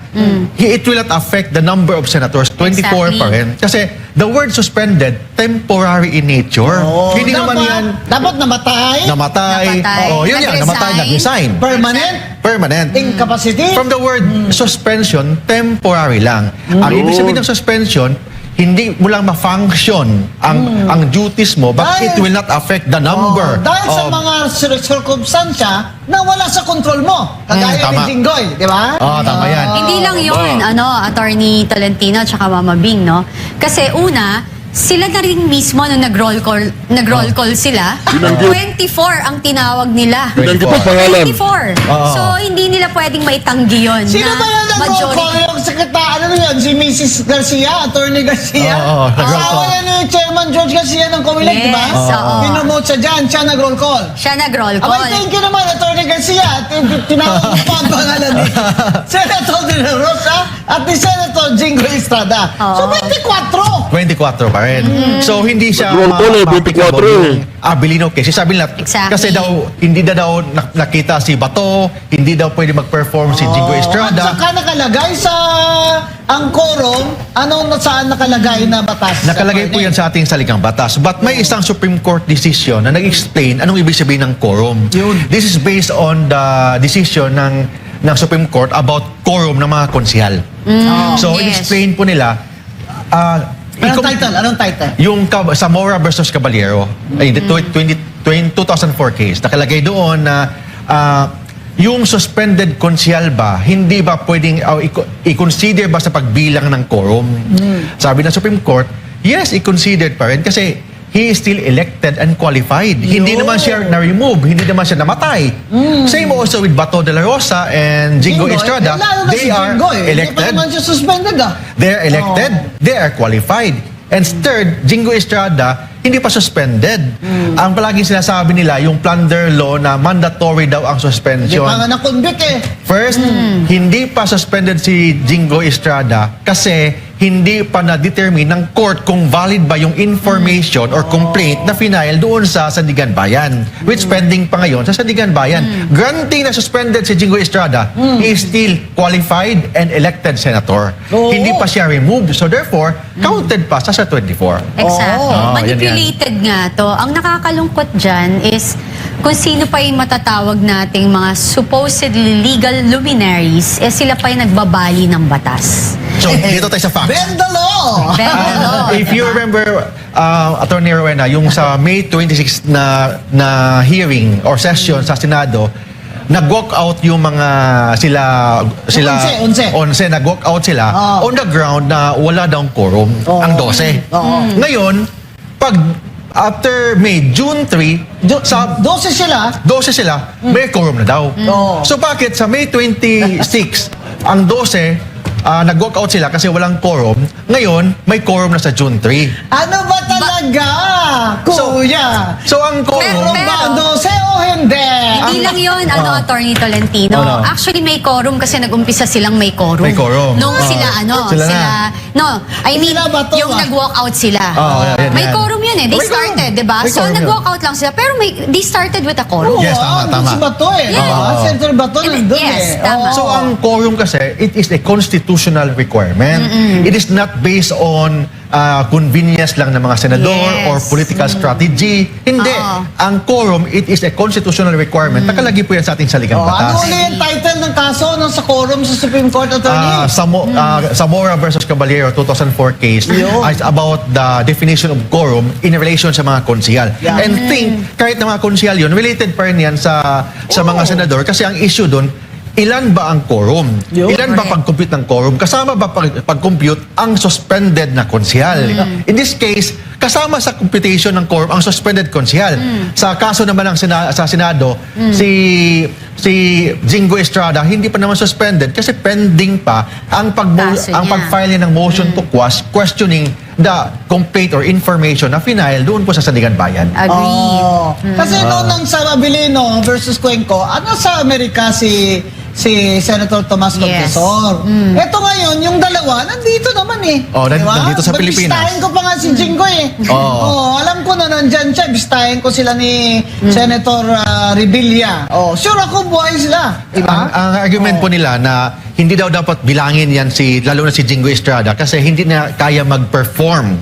it will not affect the number of senators. 24 pa rin. Kasi the word suspended, temporary in nature. Hindi naman yan Dapat namatay. namatay. Oh, yun yan. Namatay, nag-resign. Permanent. Incapacity. From the word suspension, temporary lang. Ang ibig sabihin ng suspension, hindi mo lang ma-function ang duties mo, but it will not affect the number. Dahil sa mga circumstansya na wala sa control mo. Kagaya ni tama. Jinggoy, di ba? Tama yan. Hindi lang yun, Attorney Tolentino at saka Mama Bing, no? Kasi una, sila na rin mismo nung nag-roll call sila. 24 ang tinawag nila. Binanggit ang pangalan. 24. So, hindi nila pwedeng maitanggi yun. Sino na ba yan nag-roll call? Yung sekretary, ano yun? Si Mrs. Garcia, Attorney Garcia? nag-roll Asawa call. yan ni Chairman George Garcia ng Comelec, di ba? Yes, oo. Pinomote siya dyan, siya nag-roll call. Siya nag-roll Abay, call. thank you naman, Attorney Garcia. Tinawag mo pa ang pangalan ni Senator De La Rosa at ni Senator Jingo Estrada. So, 24. 24 pa rin. So, hindi siya Nag-roll call eh, 24 eh. Abilino case. Sabi nila, Exactly. kasi daw, hindi na daw nakita si Bato, hindi daw pwede mag-perform si Jingo At Estrada. saka nakalagay sa ang quorum, saan nakalagay na batas? Nakalagay po yan sa ating saligang batas. But may isang Supreme Court decision na nag-explain anong ibig sabihin ng quorum. This is based on the decision ng Supreme Court about quorum ng mga konsyal. So, yes. in-explain po nila, Anong title? yung Zamora versus Caballero, ay, the 2004 case, nakalagay doon na yung suspended konsyal ba, hindi ba pwedeng i-consider ba sa pagbilang ng quorum? Sabi ng Supreme Court, yes, i-considered pa rin kasi he is still elected and qualified. Hindi naman siya na-remove, hindi naman siya namatay. Same also with Bato de la Rosa and Jingo Estrada. They are elected. Hindi pa naman siya suspended They are elected, they are qualified. And third, Jingo Estrada, hindi pa suspended. Ang palaging sinasabi nila, yung plunder law na mandatory daw ang Hindi suspension. pa nga na-convict First, hindi pa suspended si Jingo Estrada kasi hindi pa na-determine ng court kung valid ba yung information or complaint na final doon sa Sandigan Bayan, which pending pa ngayon sa Sandigan Bayan. Granting na suspended si Jingo Estrada, he is still qualified and elected senator. Hindi pa siya removed. So therefore, counted pa sa 24. Exactly. Yan, Manipulated nga to. Ang nakakalungkot dyan is kung sino pa yung matatawag nating mga supposedly legal luminaries, sila pa yung nagbabali ng batas. So, dito tayo sa facts. Bend the law! Bend the law. If you remember, Attorney Rowena, yung sa May 26 na hearing or session sa Senado, nag-walk out yung mga sila 11. nag-walk out sila on the ground na wala daw quorum, ang 12. Ngayon, pag after May, June 3, 12 sila, may quorum na daw. So bakit sa May 26, ang 12, nag-walk out sila kasi walang quorum. Ngayon, may quorum na sa June 3. Ano ba talaga? Kuya! So ang quorum... Meron ba 12 o hindi? Hindi lang yun, Attorney Tolentino. Ano? Actually, may quorum kasi nag-umpisa silang may quorum. May quorum. Nung sila Sila ba to, yung nag-walk out sila. yan, May yan. quorum yun They May started, quorum. di ba? May So, quorum nag-walk out lang sila. Pero they started with a quorum. Yes, tama. Si Bato Senator Bato nandun Yes, tama. So ang quorum kasi, it is a constitutional requirement. It is not based on convenience lang ng mga senador Yes. or political strategy. Hindi. Ang quorum, it is a constitutional requirement. Nakalagay po yan sa ating saligang Ano batas. ulit yung title ng kaso sa quorum sa Supreme Court, Attorney? Zamora versus Caballero 2004 case is about the definition of quorum in relation sa mga konsyal. And think, kahit na mga konsyal yun, related pa rin yan sa mga senador kasi ang issue doon, ilan ba ang quorum? Ilan ba pag-compute ng quorum? Kasama ba pag-compute ang suspended na konsyal? In this case, kasama sa computation ng quorum ang suspended konsyal. Sa kaso naman ng sa Senado, si Jingo Estrada hindi pa naman suspended kasi pending pa ang pag-file niya ng motion to quash questioning the complaint or information na final doon po sa Sandigan Bayan. Agreed. Kasi noon nang sa Abilino versus Cuenco, ano sa Amerika si Senator Tomas Confesor. Ito ngayon, yung dalawa, nandito naman eh. Nandito sa Pilipinas. Bistahin ko pa nga si Jingo eh. Alam ko na nandyan siya. Bistahin ko sila ni Senator Revilla. Sure ako buhay sila. Diba? Ang argument po nila na hindi daw dapat bilangin yan lalo na si Jingo Estrada kasi hindi na kaya mag-perform.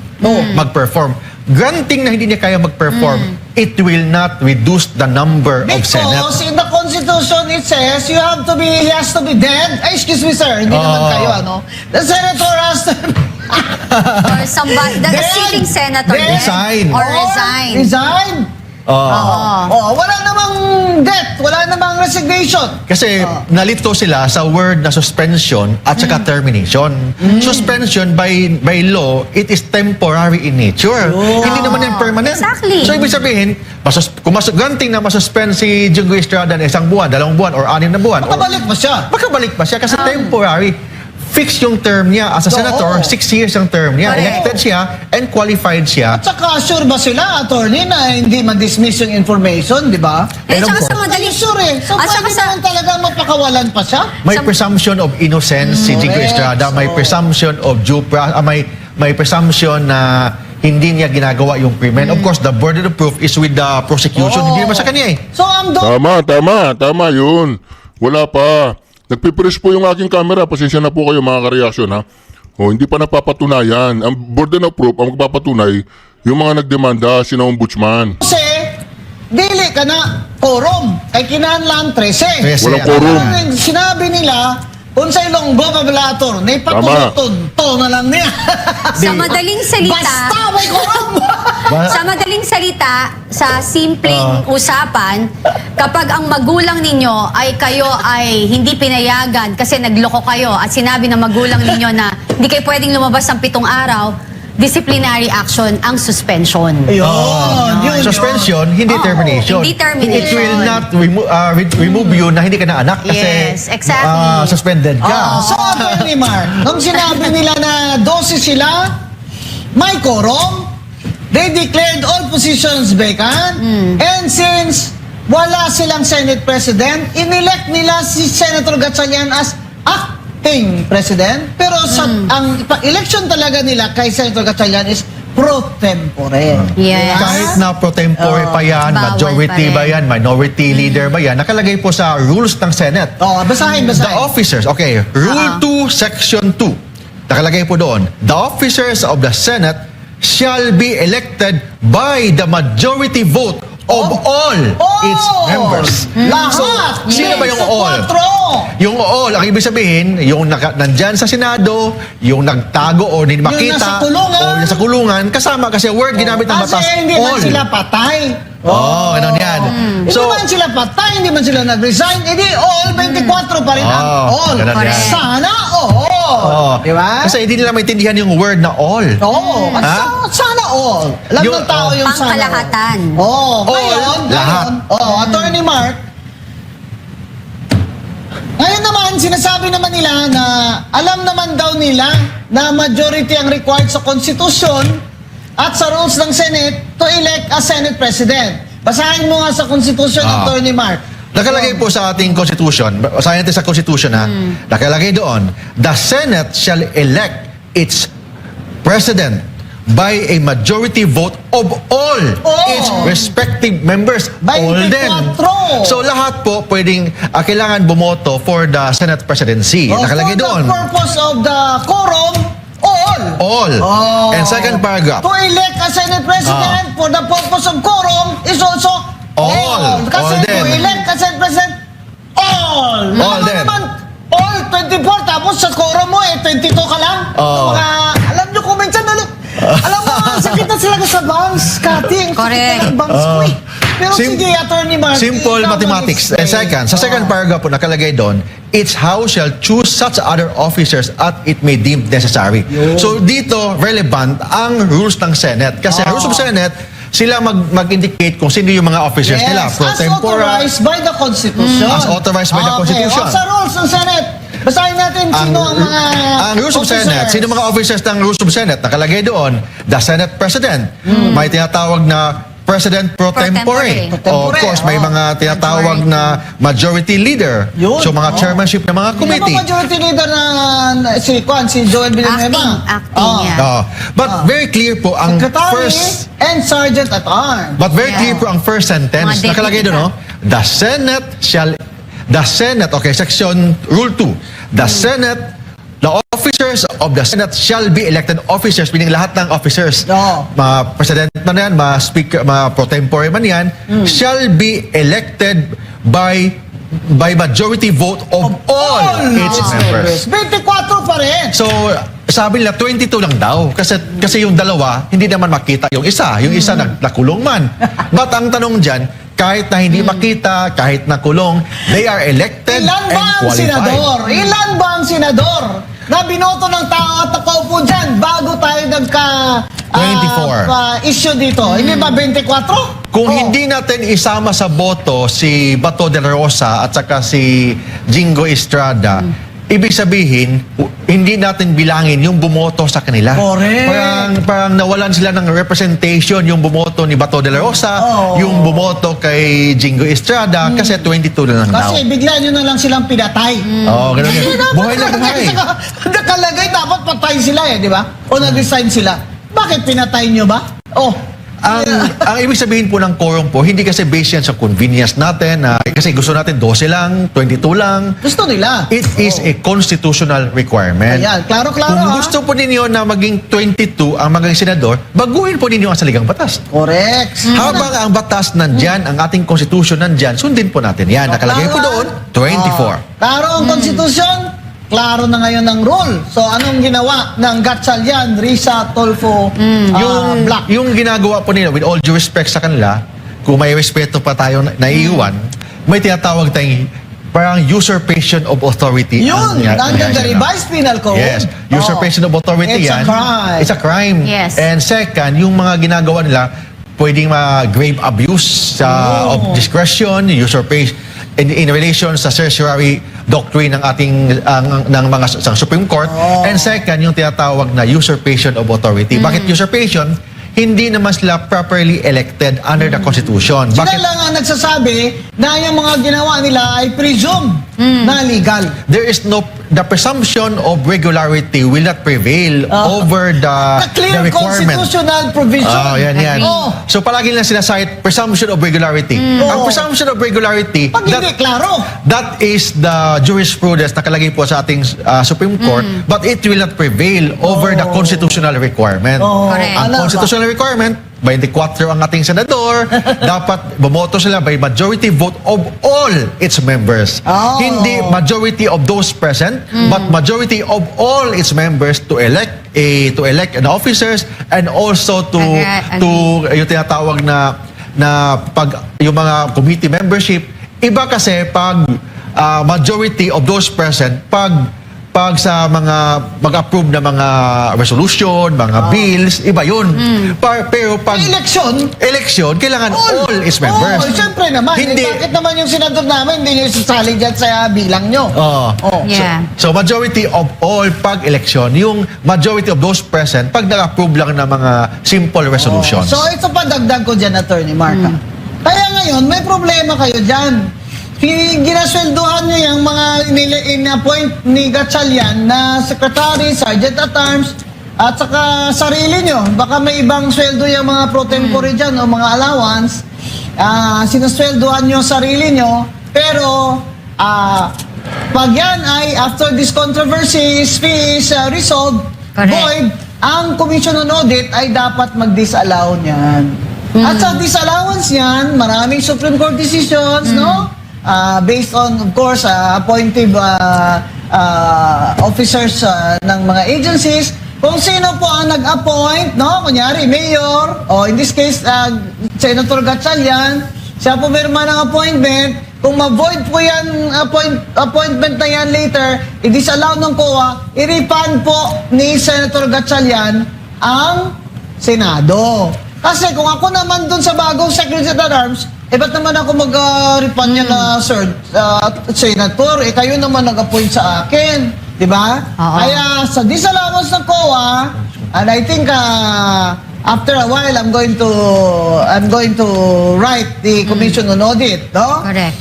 Granting na hindi niya kaya mag-perform, it will not reduce the number of Senate. Because in the Constitution it says he has to be dead. Ay, excuse me sir, hindi naman kayo ano. The senator has to Or somebody, the sitting senator Resign. or resign. resign. Wala namang death, wala namang resignation. Kasi nalito sila sa word na suspension at saka termination. Suspension by law, it is temporary in nature. Hindi naman yan permanent. Exactly. So ibig sabihin, kung granting na masuspend si Jingo Estrada na 1 buwan, 2 buwan, or 6 na buwan. Makabalik pa siya. Makabalik pa siya kasi temporary. Fix yung term niya as a senator, 6 years ang term niya. Correct. Elected siya and qualified siya. At saka sure ba sila, attorney, na hindi ma-dismiss yung information, di ba? Tsaka sa madaling Sure eh. So pwede naman talaga mapakawalan pa siya? May presumption of innocence si Jingo Estrada, may presumption of may presumption na hindi niya ginagawa yung krimen. Of course, the burden of proof is with the prosecution, hindi naman sa kanya eh. So ang Tama yun. Wala pa. Nagpipress po yung aking camera. Pasensya na po kayo mga kareaksyon ha. Hindi pa napapatunayan. Ang burden of proof, ang magpapatunay, yung mga nagdemanda, sina ombudsman. Kasi, dili ka na quorum. Kay kinahanglan 13. Walang quorum. Ang sinabi nila, kung sa Ilonggo, Pablator, na ipatulutod, to na lang niya. Sa madaling salita, Basta may quorum! sa madaling salita, sa simpleng usapan, kapag ang magulang ninyo ay kayo ay hindi pinayagan kasi nagloko kayo at sinabi ng magulang ninyo na hindi kayo pwedeng lumabas ng 7 araw, disciplinary action ang suspension. Yun. Suspension, hindi termination. Hindi termination. It will not remove you na hindi ka na anak kasi Yes, exactly. suspended ka. So, Attorney Mark, nung sinabi nila na 12 sila, may quorum, they declared all positions vacant, and since wala silang Senate President, inelect nila si Senator Gatchalian as acting President, pero ang election talaga nila kay Senator Gatchalian is pro tempore. Yes. Kahit na pro tempore pa yan, Bawal majority pa ba yan, minority leader ba yan, nakalagay po sa rules ng Senate. Basahin. The officers, okay, Rule 2, Section 2. Nakalagay po doon, the officers of the Senate shall be elected by the majority vote of all its members. Lahat! Sino ba yung all? Yung all, ang ibig sabihin, yung nandyan sa Senado, yung nagtago o hindi makita, nasa kulungan. o nasa kulungan, kasama kasi word ginamit ng batas, Kasi hindi man all. sila patay. Ganun yan. Hindi man sila patay, hindi man sila nag-resign, hindi all, 24 pa rin ang all. ganun yan. Sana all. Diba? Kasi hindi nila maintindihan yung word na all. Sana all. Alam ng tao yung sana all. Pangkalahatan. Ngayon, lahat. Attorney Mark, ngayon naman, sinasabi naman nila na alam naman daw nila na majority ang required sa Constitution at sa rules ng Senate to elect a Senate President. Basahin mo nga sa Constitution, Attorney Mark. Nakalagay po sa ating Constitution, basahin natin sa Constitution ha, nakalagay doon, the Senate shall elect its President by a majority vote of all its respective members. All din. So lahat po pwedeng kailangan bumoto for the Senate presidency. Nakalagay doon. For the purpose of the quorum, all. And second paragraph. To elect a Senate President for the purpose of quorum is also all. Kasi All din. to elect a Senate President, all. All din. Naman, all 24, tapos sa quorum mo 22 ka lang. Alam nyo kung minsan alam mo, sakit na sila sa bangs, Kati. Ang sakit na ng bangs ko Pero sige, Attorney Mark. Simple ikaw mathematics. mag-explain. And second, sa second paragraph po nakalagay doon, its house shall choose such other officers at it may deem necessary. So dito, relevant ang rules ng Senate. Kasi rules of Senate, sila mag-indicate kung sino yung mga officers nila. Pro As tempore, authorized by the Constitution. As authorized by the Constitution. Okay, o sa rules ng Senate, basahin natin sino ang mga ang rules of Senate, sino mga officers ng rules of Senate, nakalagay doon, the Senate President, may tinatawag na President pro tempore. O, of course, may mga tinatawag na majority leader. So, mga chairmanship ng mga committee. Yung majority leader na si Joel Villanueva. Acting yan. But very clear po ang Secretary first... and Sergeant at Arms. But very clear po ang first sentence. Mga Nakalagay deputy doon, no? The Senate, okay, section rule 2. The officers of the Senate shall be elected officers, meaning lahat ng officers. Mga president man yan, mga speaker, mga pro tempore man yan, shall be elected by majority vote of all its members. 24 pa rin. So, sabi nila 22 lang daw kasi yung dalawa hindi naman makita yung isa nakulong man. But ang tanong diyan, kahit na hindi makita, kahit nakulong, they are elected Ilan ba and ang qualified. senador? Ilan ba ang senador na binoto ng tao at nakaupo dyan bago tayo issue dito? Hindi ba 24? Kung hindi natin isama sa boto si Bato de la Rosa at saka si Jingo Estrada, ibig sabihin, hindi natin bilangin yung bumoto sa kanila. Correct. Parang nawalan sila ng representation yung bumoto ni Bato de la Rosa, yung bumoto kay Jingo Estrada, kasi 22 na lang daw. Kasi bigla nyo na lang silang pinatay. Ganun yun. Buhay na buhay. Nakalagay, dapat patay sila di ba? O nag-resign sila. Bakit pinatay nyo ba? Ang ibig sabihin po ng quorum po, hindi kasi based yan sa convenience natin, kasi gusto natin 12 lang, 22 lang. Gusto nila. It is a constitutional requirement. Ayan, klaro-klaro Kung gusto po ninyo na maging 22 ang maging senador, baguhin po ninyo ang saligang batas. Correct. Habang ang batas nandyan, ang ating constitution nandyan, sundin po natin yan. Nakalagay po doon, 24. Klaro ang konstitusyon, klaro na ngayon ng rule. So, anong ginawa ng Gatchalian, Risa, Tolfo, Black? Yung ginagawa po nila, with all due respect sa kanila, kung may respeto pa tayo naiiwan, may tinatawag tayong parang usurpation of authority. Yun, under the revised penal code. Yes, usurpation of authority It's yan. a crime. It's a crime. Yes. And second, yung mga ginagawa nila, pwedeng grave abuse of discretion, usurpation, in relation sa certiorari doctrine ng ating ng mga sa Supreme Court. And second, yung tinatawag na usurpation of authority. Bakit usurpation? Hindi naman sila properly elected under the Constitution. Sila lang ang nagsasabi na yung mga ginawa nila ay presume na legal. There is the presumption of regularity will not prevail over the clear requirement. constitutional provision. Yan. So palagi lang sinasite presumption of regularity. Ang presumption of regularity, Pag hindi klaro. that is the jurisprudence na nakalagay po sa ating Supreme Court, but it will not prevail over the constitutional requirement. Correct. Ang constitutional requirement, 24 ang ating senador, dapat bumoto sila by majority vote of all its members. Hindi majority of those present, but majority of all its members to elect an officers and also to yung tinatawag na pag yung mga committee membership. Iba kasi pag majority of those present, pag sa mga mag-approve na mga resolution, mga bills, iba yun. Pero pag election, kailangan all its members. Siyempre naman. Hindi. Bakit naman yung senador namin hindi nyo isasali dyan sa bilang nyo? Yeah. So majority of all pag election, yung majority of those present, pag nag-approve lang ng mga simple resolutions. So ito pa dagdag ko dyan, Attorney Marca. Kaya ngayon, may problema kayo dyan. Ginasweldohan nyo yung mga in-appoint ni Gatchalian na Secretary, Sergeant at Arms, at saka sarili nyo. Baka may ibang sweldo yung mga pro tempore dyan o mga allowance. Sinasweldohan nyo sarili nyo. Pero, pag yan ay after this controversy is resolved, void, ang Commission on Audit ay dapat mag-disallow niyan. At sa disallowance niyan, maraming Supreme Court decisions, no? Based on, of course, appointive officers ng mga agencies, kung sino po ang nag-appoint, no? Kunyari, mayor, o in this case, Senator Gatchalian, siya pumirma ng appointment. Kung ma-void po yan, appointment na yan later, i-disallow ng COA, i-refund po ni Senator Gatchalian ang Senado. Kasi kung ako naman dun sa bagong Secretary at Arms, ba't naman ako mag-refund niya na, sir, Senator, kayo naman nag-appoint sa akin. Diba? Kaya sa disallowance ng COA, and I think after a while, I'm going to write the Commission on Audit, no? Correct.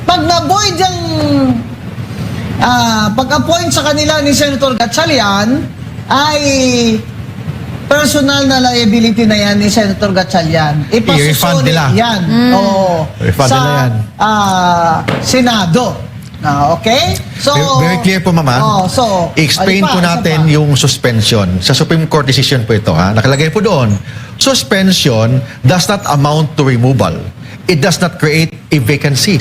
Pag na-void yung pag-appoint sa kanila ni Senator Gatchalian, ay personal na liability na yan ni Senator Gatchalian. I-refund nila. Yan. Refund sa nila yan. Senado. Okay? So, Very clear po, Mama. I-explain po natin yung suspension. Sa Supreme Court decision po ito, ha? Nakalagay po doon, suspension does not amount to removal. It does not create a vacancy.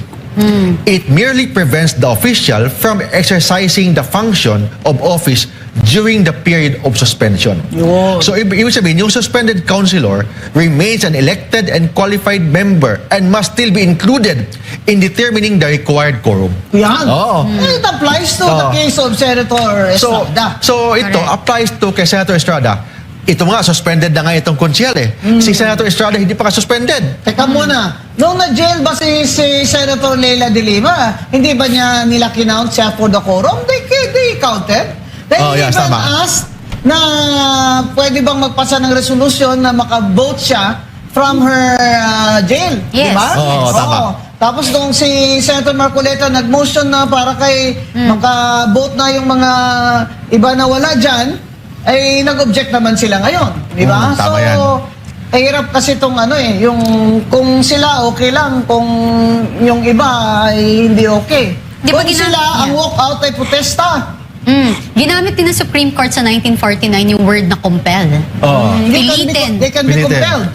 It merely prevents the official from exercising the function of office during the period of suspension. So, ibig sabihin, yung suspended councilor remains an elected and qualified member and must still be included in determining the required quorum. Yan. It applies to the case of Senator Estrada. So ito applies to kay Senator Estrada. Ito nga, suspended na nga itong konsyal eh. Si Senator Estrada hindi pa ka-suspended. Teka muna, nung na-jail ba si Senator Leila de Lima, hindi ba niya nila kinount siya for the quorum? They counted. They even asked na pwede bang magpasa ng resolusyon na maka-vote siya from her jail. Yes. Diba? Tama. Tapos nung si Senator Marcoleta nag-motion na para kay maka-vote na yung mga iba na wala dyan, ay nag-object naman sila ngayon. Di ba? Tama yan. Ay hirap kasi itong yung kung sila okay lang, kung yung iba ay hindi okay. Di ba Kung sila ang walkout ay protesta. Ginamit din ng Supreme Court sa 1949 yung word na compel. Pilitin. They can be compelled.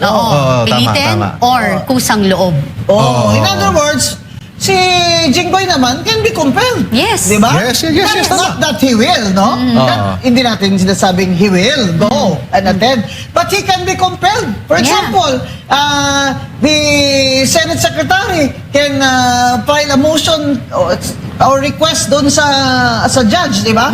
Pilitin or kusang loob. In other words, si Jinggoy naman can be compelled. Yes. Diba? Yes, Not that he will, no? Hindi natin sinasabing he will go and attend. But he can be compelled. For example, the Senate Secretary can file a motion or request doon sa judge, di ba?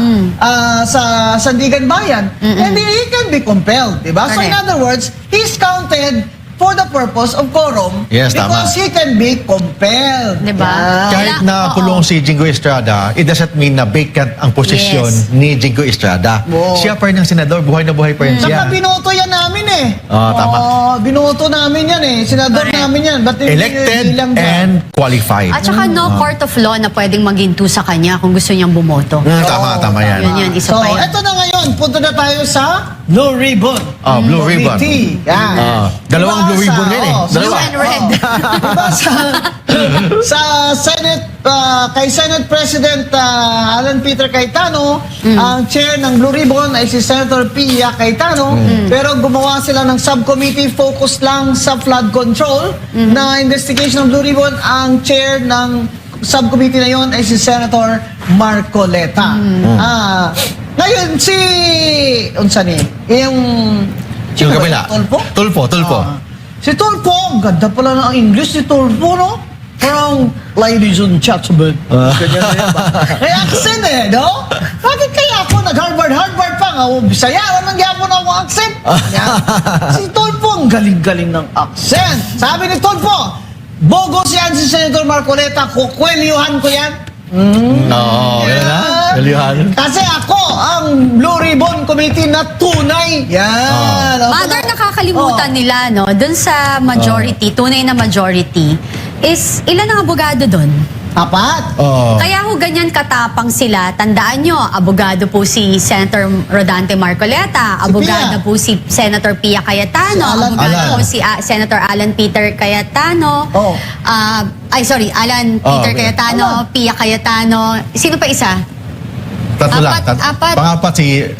Sa Sandigan Bayan. And he can be compelled, di ba? So in other words, he's counted for the purpose of quorum Yes, because tama. he can be compelled. Diba? Kahit na kulong si Jinggoy Estrada, it doesn't mean na vacant ang posisyon ni Jinggoy Estrada. Siya pa rin ang senador, buhay na buhay pa rin siya. Saka binoto yan namin eh. Tama. Binoto namin yan eh. Senador namin yan. Ba't hindi Elected bilang dyan? and qualified. At saka no court of law na pwedeng maginto sa kanya kung gusto niyang bumoto. Tama yan. Yun, isa So, pa yan. eto na ngayon. Punta na tayo sa Blue Ribbon. Blue Ribbon. Committee. Yan. Dalawang blue ribbon yan eh. Blue and red. Diba sa Senate, kay Senate President Alan Peter Cayetano, ang chair ng Blue Ribbon ay si Senator Pia Cayetano, pero gumawa sila ng subcommittee focused lang sa flood control na investigation ng Blue Ribbon. Ang chair ng subcommittee na yon ay si Senator Marcoleta. Ngayon, unsa ni? Yung kabila. Tulfo? Tulfo. Si Tulfo, ang ganda pala ng English si Tulfo, no? Parang, ladies and gentlemen. Ganyan na yan ba? May accent eh, no? Bakit kaya ako nag-Harvard pa nga? Bisaya, naman gyapon ako accent. Si Tulfo, ang galing-galing ng accent. Sabi ni Tulfo, bogos yan si Senator Marcoleta, kukwelyuhan ko yan. Yan na. Kasi ako ang Blue Ribbon Committee na tunay. Yan. Mother, nakakalimutan nila, no? Doon sa majority, tunay na majority, is ilan ang abogado doon? Apat. Kaya ho ganyan katapang sila. Tandaan nyo, abogado po si Senator Rodante Marcoleta, abogado po si Senator Pia Cayetano, abogado po si Senator Alan Peter Cayetano, Alan Peter Cayetano, Pia Cayetano, sino pa isa? Tatlo lang. Apat. Pangapat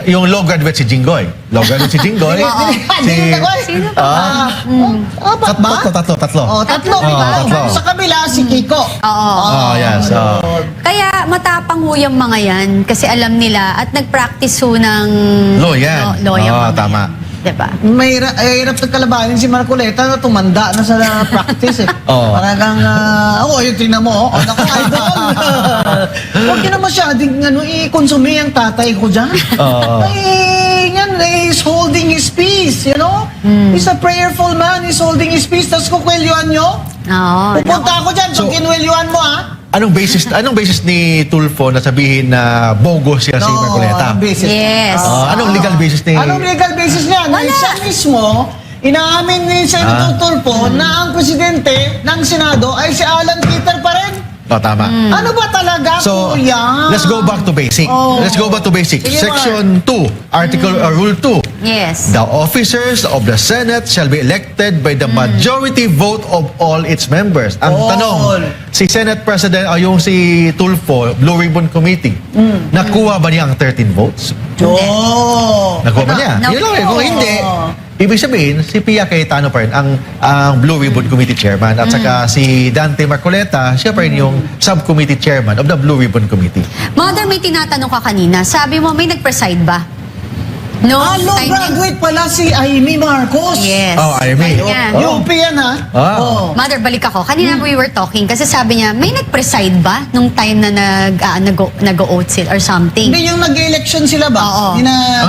yung law graduate si Jinggoy. Law graduate si Jinggoy. Sino pa? Apat ba? Tatlo. Tatlo. Tatlo. Sa kabila, si Kiko. Yes. Kaya matapang ho yung mga yan kasi alam nila at nag-practice ho ng Law yan. law yung mga Tama. Diba? Hirap na kalabanin si Marcoleta na tumanda na sa practice eh. Oo. Parang yung tingnan mo, naku, idol. Huwag niyo na masyadong i-consume ang tatay ko dyan. He's holding his peace, you know? He's a prayerful man, he's holding his peace. Tapos kukwelyuhan nyo? Oo. Pupunta ako dyan, pag kinwelyuhan mo Anong basis ni Tulfo na sabihin na bogus siya si Marcoleta? Anong basis? Yes. Anong legal basis ni... Anong legal basis niya? Na siya mismo, inaamin ni Senator Tulfo na ang presidente ng Senado ay si Alan Peter pa rin. Tama. Ano ba talaga, So, kuya? let's go back to basic. Oh. Let's go back to basic. Sige, Section 2, Article Rule 2. Yes. The officers of the Senate shall be elected by the majority vote of all its members. Ang All. tanong, si Senate President, yung si Tulfo, Blue Ribbon Committee, nakuha ba niya ang 13 votes? Oh. Nakuha ba niya? No. Yun lang eh. Kung hindi, ibig sabihin, si Pia Cayetano pa rin ang Blue Ribbon Committee Chairman at saka si Dante Marcoleta, siya pa rin yung Subcommittee Chairman of the Blue Ribbon Committee. Mother, may tinatanong ka kanina. Sabi mo, may nag-preside ba? No. Law Time graduate pala si Amy Marcos. Yes. Oh, Amy. Yeah. UP yan ha? Oh. Mother, balik ako. Kanina we were talking kasi sabi niya, may nag-preside ba nung time na nag-o-oath sila or something? Hindi yung nag-election sila ba? Oo. Hindi na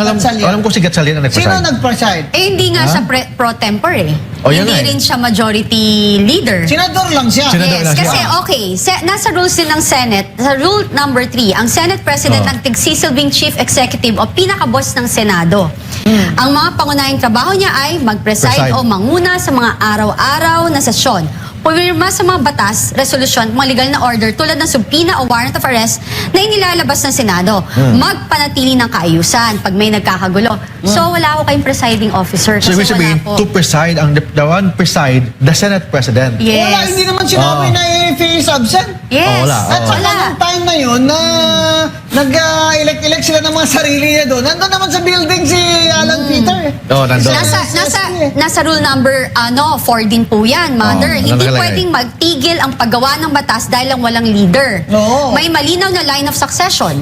Alam ko si Gatchalian ang Sino nagpreside. nag-preside? Eh, hindi nga siya pro tempore eh. Oh, yan Hindi nga eh. rin siya majority leader. Senador lang siya. Senador Yes, lang siya. kasi okay, nasa rules din ng Senate, sa rule number 3, ang Senate President ang tigsisilbing Chief Executive o pinakaboss ng Senado. Ang mga pangunahing trabaho niya ay mag-preside Preside. o manguna sa mga araw-araw na sesyon. Pumirma sa mga batas, resolusyon, mga legal na order tulad ng subpoena o warrant of arrest na inilalabas ng Senado. Magpanatili ng kaayusan pag may nagkakagulo. So wala ako kayong presiding officer So, kasi ibig sabihin, wala po. to preside, the one preside, the Senate President. Yes. Wala, hindi naman sinabi na if he is absent. Yes. wala. At saka nung time na yun na nag-elect sila ng mga sarili niya doon, nandun naman sa building si Alan Peter eh. Oh, nandun. Nasa rule number 4 din po yan, Mother. Oh, Hindi nakalagay. pwedeng magtigil ang paggawa ng batas dahil lang walang leader. Oo. May malinaw na line of succession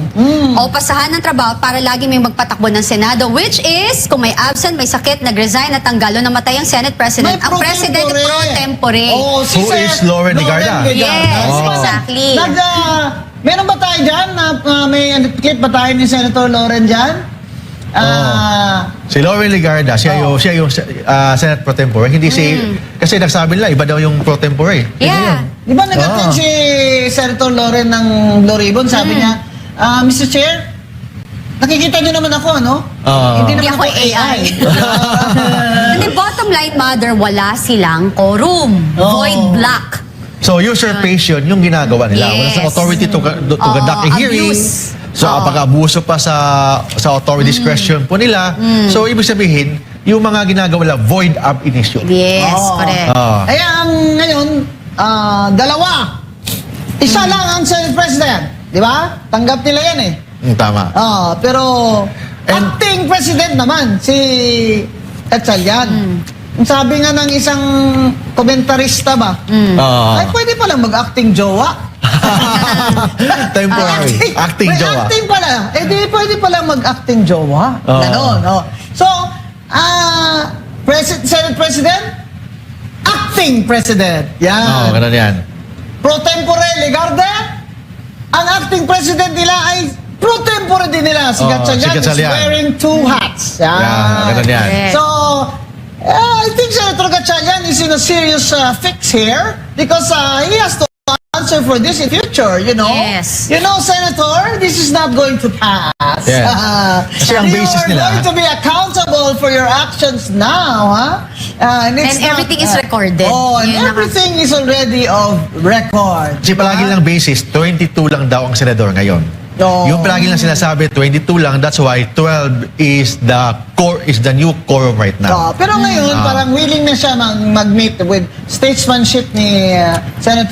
o pasahan ng trabaho para lagi may magpatakbo ng Senado, which is, kung may absent, may sakit, nag-resign, natanggal o namatay ang Senate President, ang President pro tempore. Oh, Who is Lauren Ligarda? Yes, Oh. exactly. Meron ba tayo dyan? May clip ba tayo ni Senator Lauren dyan? Si Lauren Ligarda, siya yung Senate Pro Tempore. Hindi kasi nagsabi nila, iba daw yung Pro Tempore. Yeah. Di ba nag-attend si Senator Lauren ng Blue Ribbon? Sabi niya, Mr. Chair, nakikita niyo naman ako, no? Hindi naman ako AI. Hindi, bottom line, Mother, wala silang quorum. Void block. So usurpation yung ginagawa nila. Wala Yes. sa authority to conduct a hearing. Abuse. So pag-abuso pa sa authority discretion po nila. So ibig sabihin, yung mga ginagawa nila void ab initio. Yes, correct. Kaya ngayon, dalawa. Isa lang ang Senate President. Di ba? Tanggap nila yan eh. Tama. Pero acting President naman, si Gatchalian. Sabi nga ng isang komentarista ba, ay pwede palang mag-acting jowa. Temporary. Acting May jowa. acting pala. Eh di pwede palang mag-acting jowa. Ganon. So, Senate President, acting President. Yan. Ganun yan. Pro tempore Ligarda, ang acting President nila ay pro tempore din nila. Si Gatchalian si is Gatchalian. wearing two hats. Ganun yan. So, I think Senator Gatchalian is in a serious fix here because he has to answer for this in future, you know? Yes. You know, Senator, this is not going to pass. Yeah. Kasi ang basis You nila- are going to be accountable for your actions now, and it's And everything is recorded. Oh, and Yun ang- everything is already of record. Kasi palagi lang basis, 22 lang daw ang senador ngayon. Yung palagi lang sinasabi, 22 lang, that's why 12 is the new quorum right now. Pero ngayon, parang willing na siya mag-meet with statesmanship ni Senate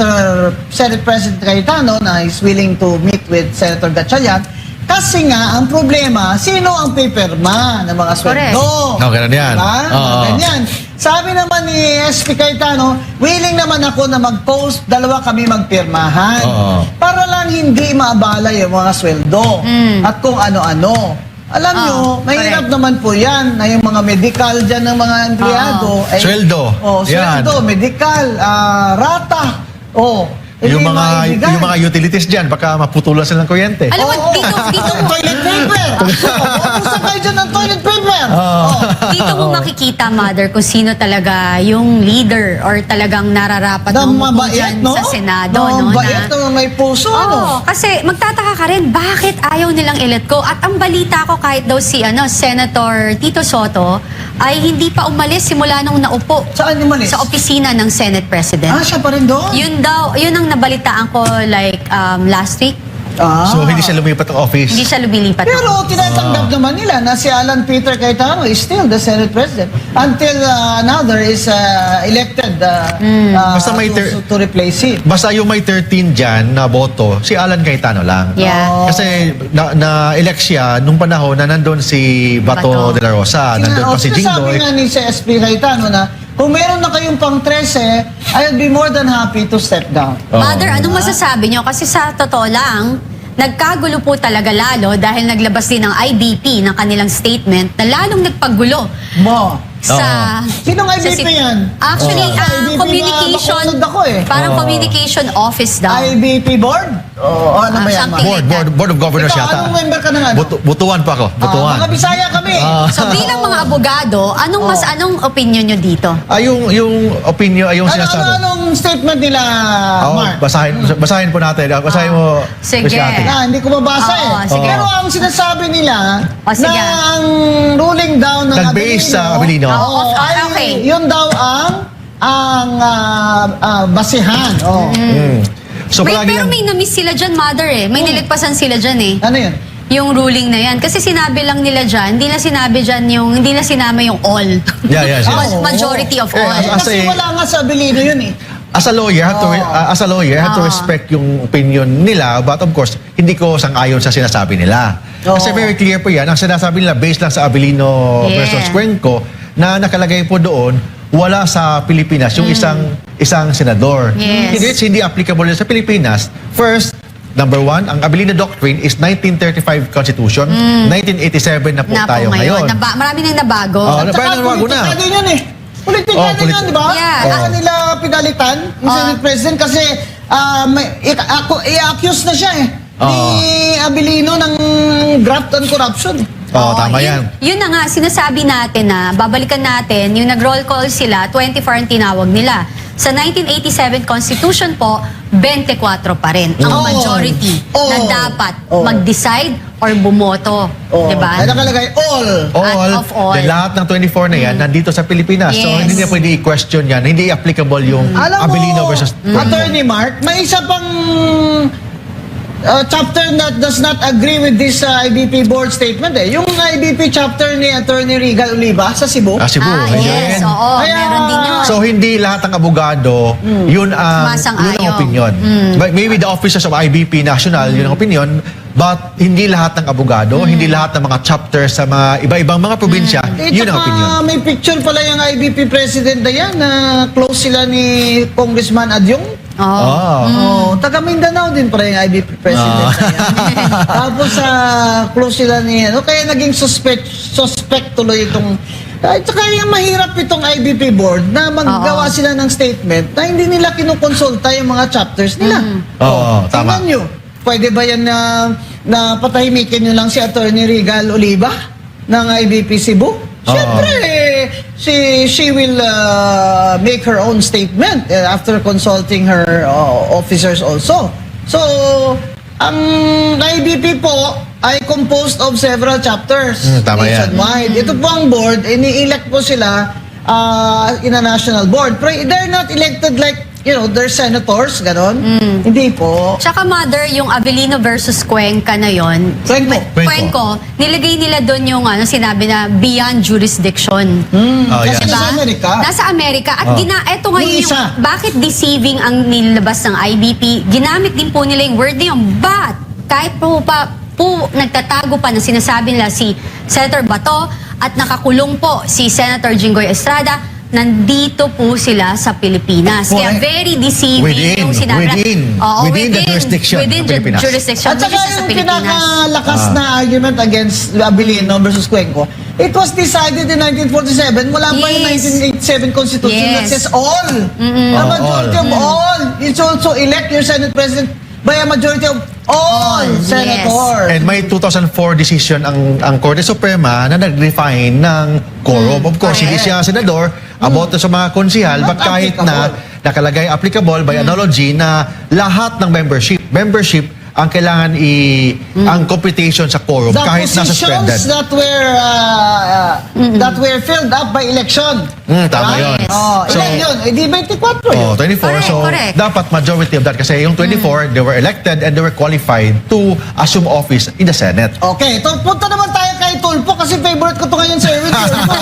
President Cayetano na is willing to meet with Senator Gatchalian. Kasi nga, ang problema, sino ang pipirma ng mga sweldo? Ganun yan. Diba? Oo. Ganyan. Sabi naman ni SP Cayetano, willing naman ako na mag-post, dalawa kami magpirmahan. Oo. Para lang hindi maabala yung mga sweldo at kung ano-ano. Alam nyo, mahirap naman po yan na yung mga medical dyan ng mga empleyado. ay- Sweldo. Oh, Yan. sweldo, medical, rata. Oh, Yung hindi maibigay. mga utilities dyan, baka maputulan sila ng kuryente. Alam mo, dito Toilet paper. Ubusan kayo dyan ng toilet paper. Dito mo makikita, Mother, kung sino talaga yung leader or talagang nararapat na umupo mabait, dyan no? sa Senado. Mabait na may puso, no? Kasi magtataka ka rin, bakit ayaw nilang i-let go? At ang balita ko, kahit daw si Senator Tito Soto ay hindi pa umalis simula nung naupo. Saan umalis? Sa opisina ng Senate President. Siya pa rin doon? Yun ang nabalitaan ko like last week. So, hindi siya lumipat ng office. Hindi siya lumilipat. Pero tinatanggap naman nila na si Alan Peter Cayetano is still the Senate President until another is elected Basta may to replace him. Basta yung may 13 dyan na boto, si Alan Cayetano lang. Yeah. Kasi na-elect siya nung panahon na nandun si Bato de la Rosa, nandun pa si Sinasabi Jinggoy. nga ni si SP Cayetano na kung meron na kayong pang 13, I'll be more than happy to step down. Mother, anong masasabi nyo? Kasi sa totoo lang, nagkagulo po talaga lalo dahil naglabas din ng IBP ng kanilang statement na lalong nagpagulo sa... Sinong IBP yan? Actually, IBP na communication... nakunod ako eh. Parang communication office daw. IBP board? Ano ba yan? something like that. Board of Governors Ikaw, yata. anong member ka ng ano? Butuan pa ako. Butuan. Mga Bisaya kami. So bilang mga abogado, anong opinion nyo dito? Yung opinion, yung sinasabi. Anong statement nila, Mark? Basahin po natin. Basahin mo. Sige. Miss Cathy. Hindi ko mabasa sige. Pero ang sinasabi nila sige. na ang ruling down ng Nag-base sa Abilino. Okay. Yun daw ang basihan. So, Pero may na-miss sila dyan, Mother eh. May nilagpasan sila dyan eh. Ano yun? Yung ruling na yan. Kasi sinabi lang nila dyan, hindi na sinama yung all. Yes. Majority of all. Kasi wala nga sa Abilino yun eh. As a lawyer, I have to respect yung opinion nila, but of course, hindi ko sang-ayon sa sinasabi nila. Kasi very clear po yan, ang sinasabi nila based lang sa Abilino versus Cuenco, na nakalagay po doon, wala sa Pilipinas yung isang senador. Yes. Hindi applicable sa Pilipinas. First, number one, ang Abilino Doctrine is 1935 Constitution. 1987 na po tayo ngayon. Marami nang nabago. Nabago na. Politika din yun eh. Politika din yun, di ba? Yeah. Baka nila pinalitan yung Senate President kasi i-accuse na siya eh. Ni Abilino ng graft and corruption. Tama yan. Yun na nga, sinasabi natin na, babalikan natin, yung nag-roll call sila, 24 ang tinawag nila. Sa 1987 Constitution po, 24 pa rin ang majority na dapat mag-decide or bumoto. Diba? Ay nakalagay all. Of all. Lahat ng 24 na yan, nandito sa Pilipinas. So, Yes. hindi na pwede i-question yan. Hindi applicable yung Alam Abilino mo, versus Attorney Mark, may isa pang chapter that does not agree with this IBP board statement eh. Yung IBP chapter ni Attorney Regal Oliva sa Cebu. Cebu. Yes, oo. Meron din yun. So, hindi lahat ng abogado, yun ang opinion. But maybe the officers of IBP National, yun ang opinion, but hindi lahat ng abogado, hindi lahat ng mga chapters sa mga iba-ibang mga probinsya, yun ang opinion. May picture pala yung IBP president na yan na close sila ni Congressman Adyong. Taga Mindanao din pala yung IBP president na yan. Tapos close sila ni kaya naging suspect tuloy itong at saka yung mahirap itong IBP board na maggawa sila ng statement na hindi nila kinukonsulta yung mga chapters nila. Tama. Tingnan nyo, pwede ba yan na patahimikin nyo lang si Attorney Regal Oliva ng IBP Cebu? Siyempre, she will make her own statement after consulting her officers also. So, ang IBP po ay composed of several chapters Tama yan. nationwide. Ito po ang board, ini-elect po sila in a national board. Pero they're not elected like, they're senators, ganon. Hindi po. Tsaka, Mother, yung Abilino versus Cuenca na yon. Cuenco, nilagay nila doon yung sinabi na beyond jurisdiction. Kasi nasa Amerika. Nasa Amerika. At eto nga Yung yung isa. bakit deceiving ang nilabas ng IBP, ginamit din po nila yung word na yun. But, kahit po nagtatago pa na sinasabi nila si Senator Bato at nakakulong po si Senator Jinggoy Estrada, nandito po sila sa Pilipinas. Kaya very deceiving yung sinabi. Within the jurisdiction within ng Pilipinas. jurisdiction At saka sa yung Pilipinas. pinakalakas na argument against Abilino versus Cuenco, it was decided in 1947 mula pa yung Yes. 1987 Constitution that Yes. says all. A majority of all. It's also elect your Senate President by a majority of all senators. And may 2004 decision ang Korte Suprema na nag-refine ng quorum. Of course, hindi siya senador, about sa mga konsihal, but kahit na nakalagay applicable by analogy na lahat ng membership ang kailangan ang computation sa quorum The kahit na suspended. positions that were filled up by election. Tama yun. Ilan yun? Eh, di 24 yun. 24. So, dapat majority of that kasi yung 24, they were elected and they were qualified to assume office in the Senate. Okay, punta naman tayo kay Tulfo kasi favorite ko to ngayon si Erwin Tulfo.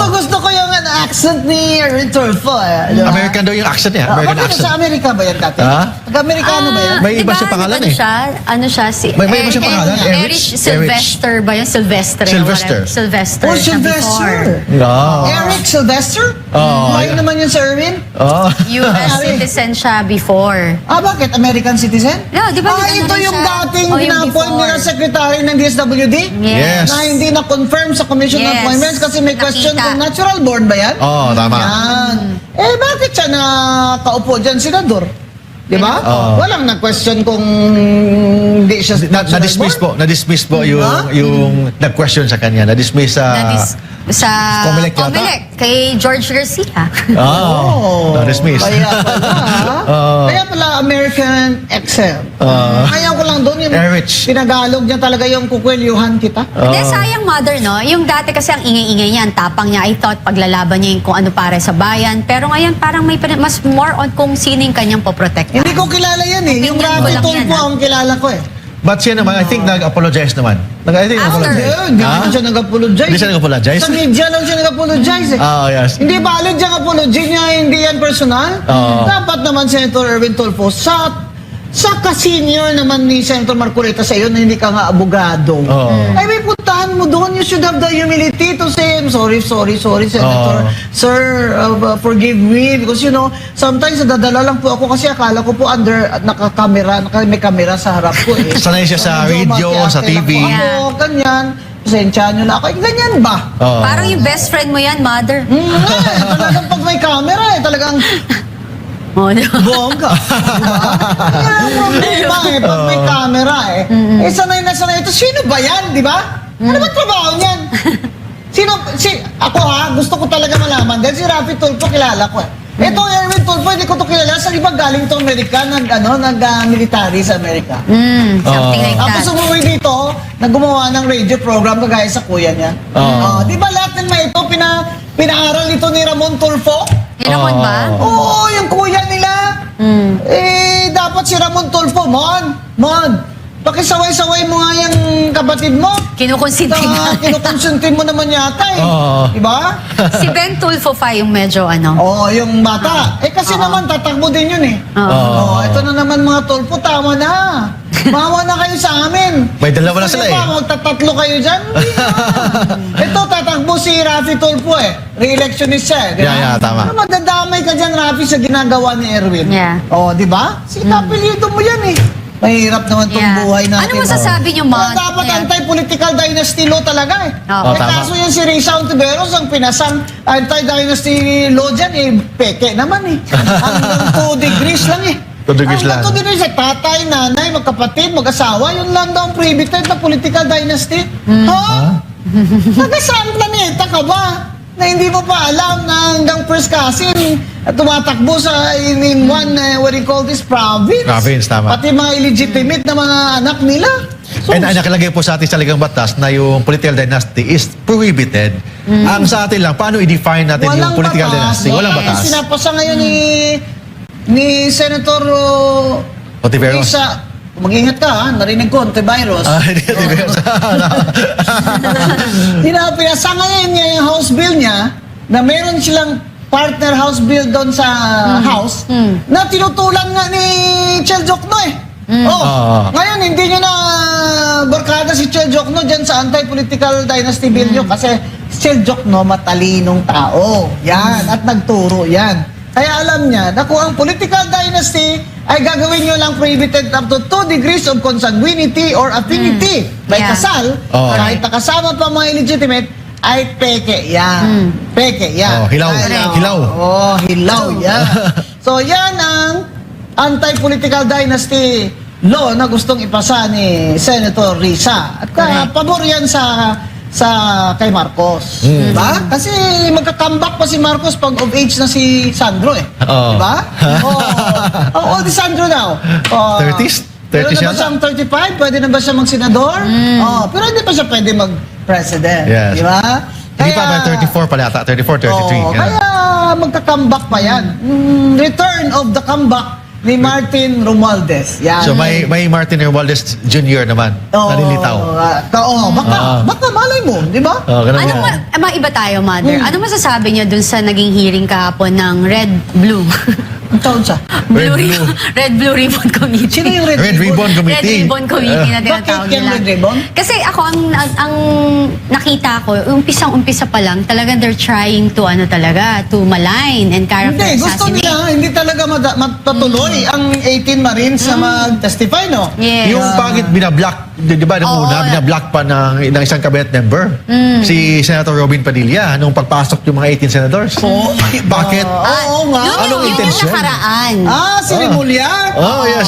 Gusto ko yung accent ni Erwin Tulfo. American daw yung accent niya. American Bakit accent. sa Amerika ba yan dati? Ha? Taga-Amerikano ba yan? May iba siya pangalan eh. Ano siya? May iba siya pangalan? Erich Sylvester ba yun? Sylvester. Sylvester. Sylvester. Oh, siya Sylvester. before. No. Eric Sylvester? Ngayon naman yun si Erwin? US citizen siya before. Bakit? American citizen? No, di ba? Ito yung dating yung na-appoint nila secretary ng DSWD? Yes. Na hindi na-confirm sa Commission on Yes. Appointments kasi may question Nakita. kung natural born ba yan? Tama. Yan. Bakit siya nakaupo dyan, senador? Di ba? Walang na-question kung hindi siya natural Na-dismiss born. po. Na-dismiss po yung nag-question sa kanya. Na-dismiss Sa Comelec yata? Comelec, kay George Garcia. Na-dismiss. Kaya pala. Kaya pala American accent. Kaya ko lang doon yung Erich. pinagalog niya talaga yung kukwelyuhan kita. Hindi, sayang mother, no? Yung dati kasi ang ingay-ingay niya, ang tapang niya. I thought paglalaban niya yung kung ano para sa bayan. Pero ngayon parang may mas more on kung sino yung kanyang poprotekta. Hindi ko kilala yan eh. Yung Opinion ko Rafi lang yan, Tulfo ah. ang kilala ko eh. But siya naman, I think nag-apologize naman. I think After. nag-apologize. Hindi naman siya nag-apologize. Hindi siya nag-apologize? Sa media lang siya nag-apologize eh. Yes. Hindi valid yung apology niya, hindi yan personal. Dapat naman Senator Erwin Tulfo sa ka-senior naman ni Senator Marcoleta sa iyo na hindi ka nga abogado. Ay may puntahan mo doon. You should have the humility to say, I'm sorry, Senator. Sir, forgive me. Because you know, sometimes nadadala lang po ako kasi akala ko po may camera sa harap ko eh. Sanay siya sa Medyo radio, sa makiakil TV. ako, ganyan. Pasensya nyo na ako. Ganyan ba? Parang yung best friend mo yan, mother. Talagang pag may camera eh, talagang Di ba? bongga. Yan ang problema eh, pag may camera eh. Sanay na sanay ito. Sino ba yan, di ba? Ano ba trabaho niyan? Ako gusto ko talaga malaman. Dahil si Rafi Tulfo kilala ko eh. Ito, Erwin Tulfo, hindi ko to kilala. Sa ibang galing to Amerika, nag-military sa Amerika. Something like Tapos that. umuwi dito, naggumawa ng radio program kagaya sa kuya niya. Di ba lahat ng mga ito, pinaaral ito ni Ramon Tulfo? Ramon ba? Oo, yung kuya nila. Dapat si Ramon Tulfo, Mon, pakisaway-saway mo nga yung kapatid mo. Kinukonsinti na. Kinukonsinti mo naman yata eh. Diba? Si Ben Tulfo pa yung medyo Yung bata. Kasi naman, tatakbo din yun eh. Ito na naman mga Tulfo, tama na. Mawa na kayo sa amin. May dalawa na Gusto sila niyo eh. ba, magtatatlo kayo dyan? Ito, tatakbo si Rafi Tulfo eh. Re-electionist siya eh. Yeah, tama. Madadamay ka dyan, Rafi, sa ginagawa ni Erwin. Yeah. Di ba? Kapilido mo yan eh. Mahirap naman tong Yeah. buhay natin. Ano masasabi niyo, Mom? Dapat Yeah. anti-political dynasty law talaga eh. Oo. Tama. Kaso yan si Risa Ontiveros, ang pinasang anti-dynasty law dyan peke naman eh. Hanggang 2 degrees lang eh. 2 degrees lang. Hanggang 2 degrees eh. Tatay, nanay, magkapatid, mag-asawa, yun lang daw ang prohibited na political dynasty. Taga-saan planeta ka ba? Na hindi mo pa alam na hanggang first cousin tumatakbo sa in one, what do you call this, province. Province, tama. Pati mga illegitimate na mga anak nila. So, And nakalagay po sa ating saligang batas na yung political dynasty is prohibited. Ang sa atin lang, paano i-define natin yung political dynasty? Walang batas. Sinapasa ngayon ni Senator Ontiveros. Risa. Mag-ingat ka ha, narinig ko, antivirus. Pinasa ngayon niya yung house bill niya na meron silang partner house bill doon sa house na tinutulan nga ni Chel Jokno eh. Ngayon, hindi nyo na barkada si Chel Jokno dyan sa anti-political dynasty bill nyo kasi Seljok, no, matalinong tao. Yan, at nagturo yan. Kaya alam niya na kung ang political dynasty ay gagawin nyo lang prohibited up to 2 degrees of consanguinity or affinity by kasal, kahit nakasama pa mga illegitimate, ay peke yan. Peke yan. Hilaw. Hilaw. Hilaw yan. So yan ang anti-political dynasty law na gustong ipasa ni Senator Risa. At pabor yan sa kay Marcos. Diba? Kasi magka-comeback pa si Marcos pag of age na si Sandro eh. Diba? Oh, di Sandro now. 30s? 30s Pero na ba yata? siyang 35? Pwede na ba siya mag-senador? Pero hindi pa siya pwede mag-president. Yes. Diba? Hindi pa ba 34 pala yata? 34, 33. yan. Kaya magka-comeback pa yan. Return of the comeback ni Martin Romualdez. Yan. So may Martin Romualdez Jr. naman, nalilitaw. Baka malay mo, di ba? Ganun Ano yan. maiba tayo, Mother? Ano masasabi niyo dun sa naging hearing kahapon ng Red Blue? Ang taon siya? Red Blue Ribbon Committee. Sino yung Red Ribbon Red Committee. Ribbon Committee na tinatawag Bakit yung nila. Red Ribbon? Kasi ako, ang nakita ko, umpisang-umpisa pa lang, talagang they're trying to, to malign and character Hindi, gusto assassinate. nila, hindi talaga magpatuloy ang 18 Marines na mag-testify, no? Yes. Yung bakit binablock, di ba nung una, binablock pa ng isang cabinet member, si Senator Robin Padilla, nung pagpasok yung mga 18 senators. Bakit? Oo nga. Anong intensyon? Yung nakaraan. Si Rimulya.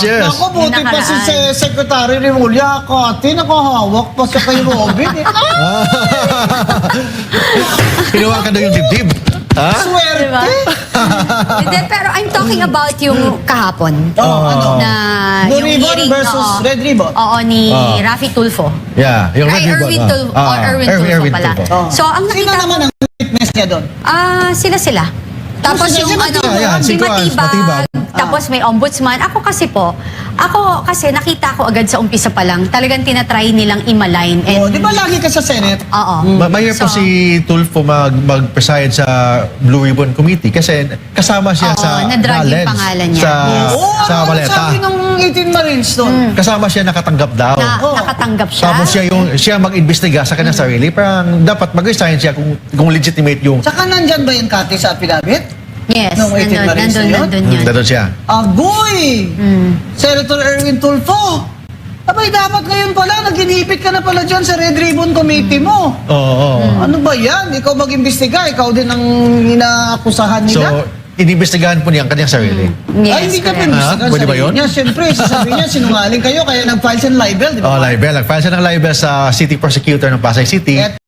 Yes. Ako, buti Yung pa si nakaraan. Secretary Rimulya. Kati, nakahawak pa siya kay Robin. Kinuha ka na yung dibdib. Swerte. Diba? Hindi, pero I'm talking about yung kahapon. Na Blue yung Ribbon hearing, versus Red Ribbon. Oo, ni Raffy Tulfo. Yeah, yung Ay, Red Erwin Ribbon. Tulfo. Erwin Tulfo pala. Tulfo. So, ang Sino nakita naman ang witness niya doon? sila. Tapos Si yung Matibag. si Si Matibag. Matibag. Tapos may ombudsman. Ako kasi nakita ko agad sa umpisa pa lang, talagang tinatry nilang i-malign. Di ba lagi ka sa Senate? Oo. Mahirap po So, si Tulfo mag-preside sa Blue Ribbon Committee kasi kasama siya Oo, sa na-drag yung knowledge, pangalan niya. sa maleta. Sabi nung 18 Marines doon. Kasama siya nakatanggap daw. nakatanggap siya. Tapos siya mag-imbestiga sa kanyang sarili. Parang dapat mag-resign siya kung legitimate yung... Saka nandyan ba yung Kati sa affidavit? Yes, Nung 18 Marines na yun? nandun yun. Dadoon siya. Agoy! Senator Erwin Tulfo! Abay, dapat ngayon pala, nag-inipit ka na pala dyan sa Red Ribbon Committee mo. Oo. Ano ba yan? Ikaw mag-imbestiga, ikaw din ang inaakusahan nila. So, inimbestigahan po niya ang kanyang sarili. Yes, Ay, hindi ka correct. pinibestigahan Pwede ba yun? niya. Siyempre, sasabihin niya, sinungaling kayo, kaya nag-file siya ng libel, di ba? Libel. Nag-file siya ng libel sa city prosecutor ng Pasay City.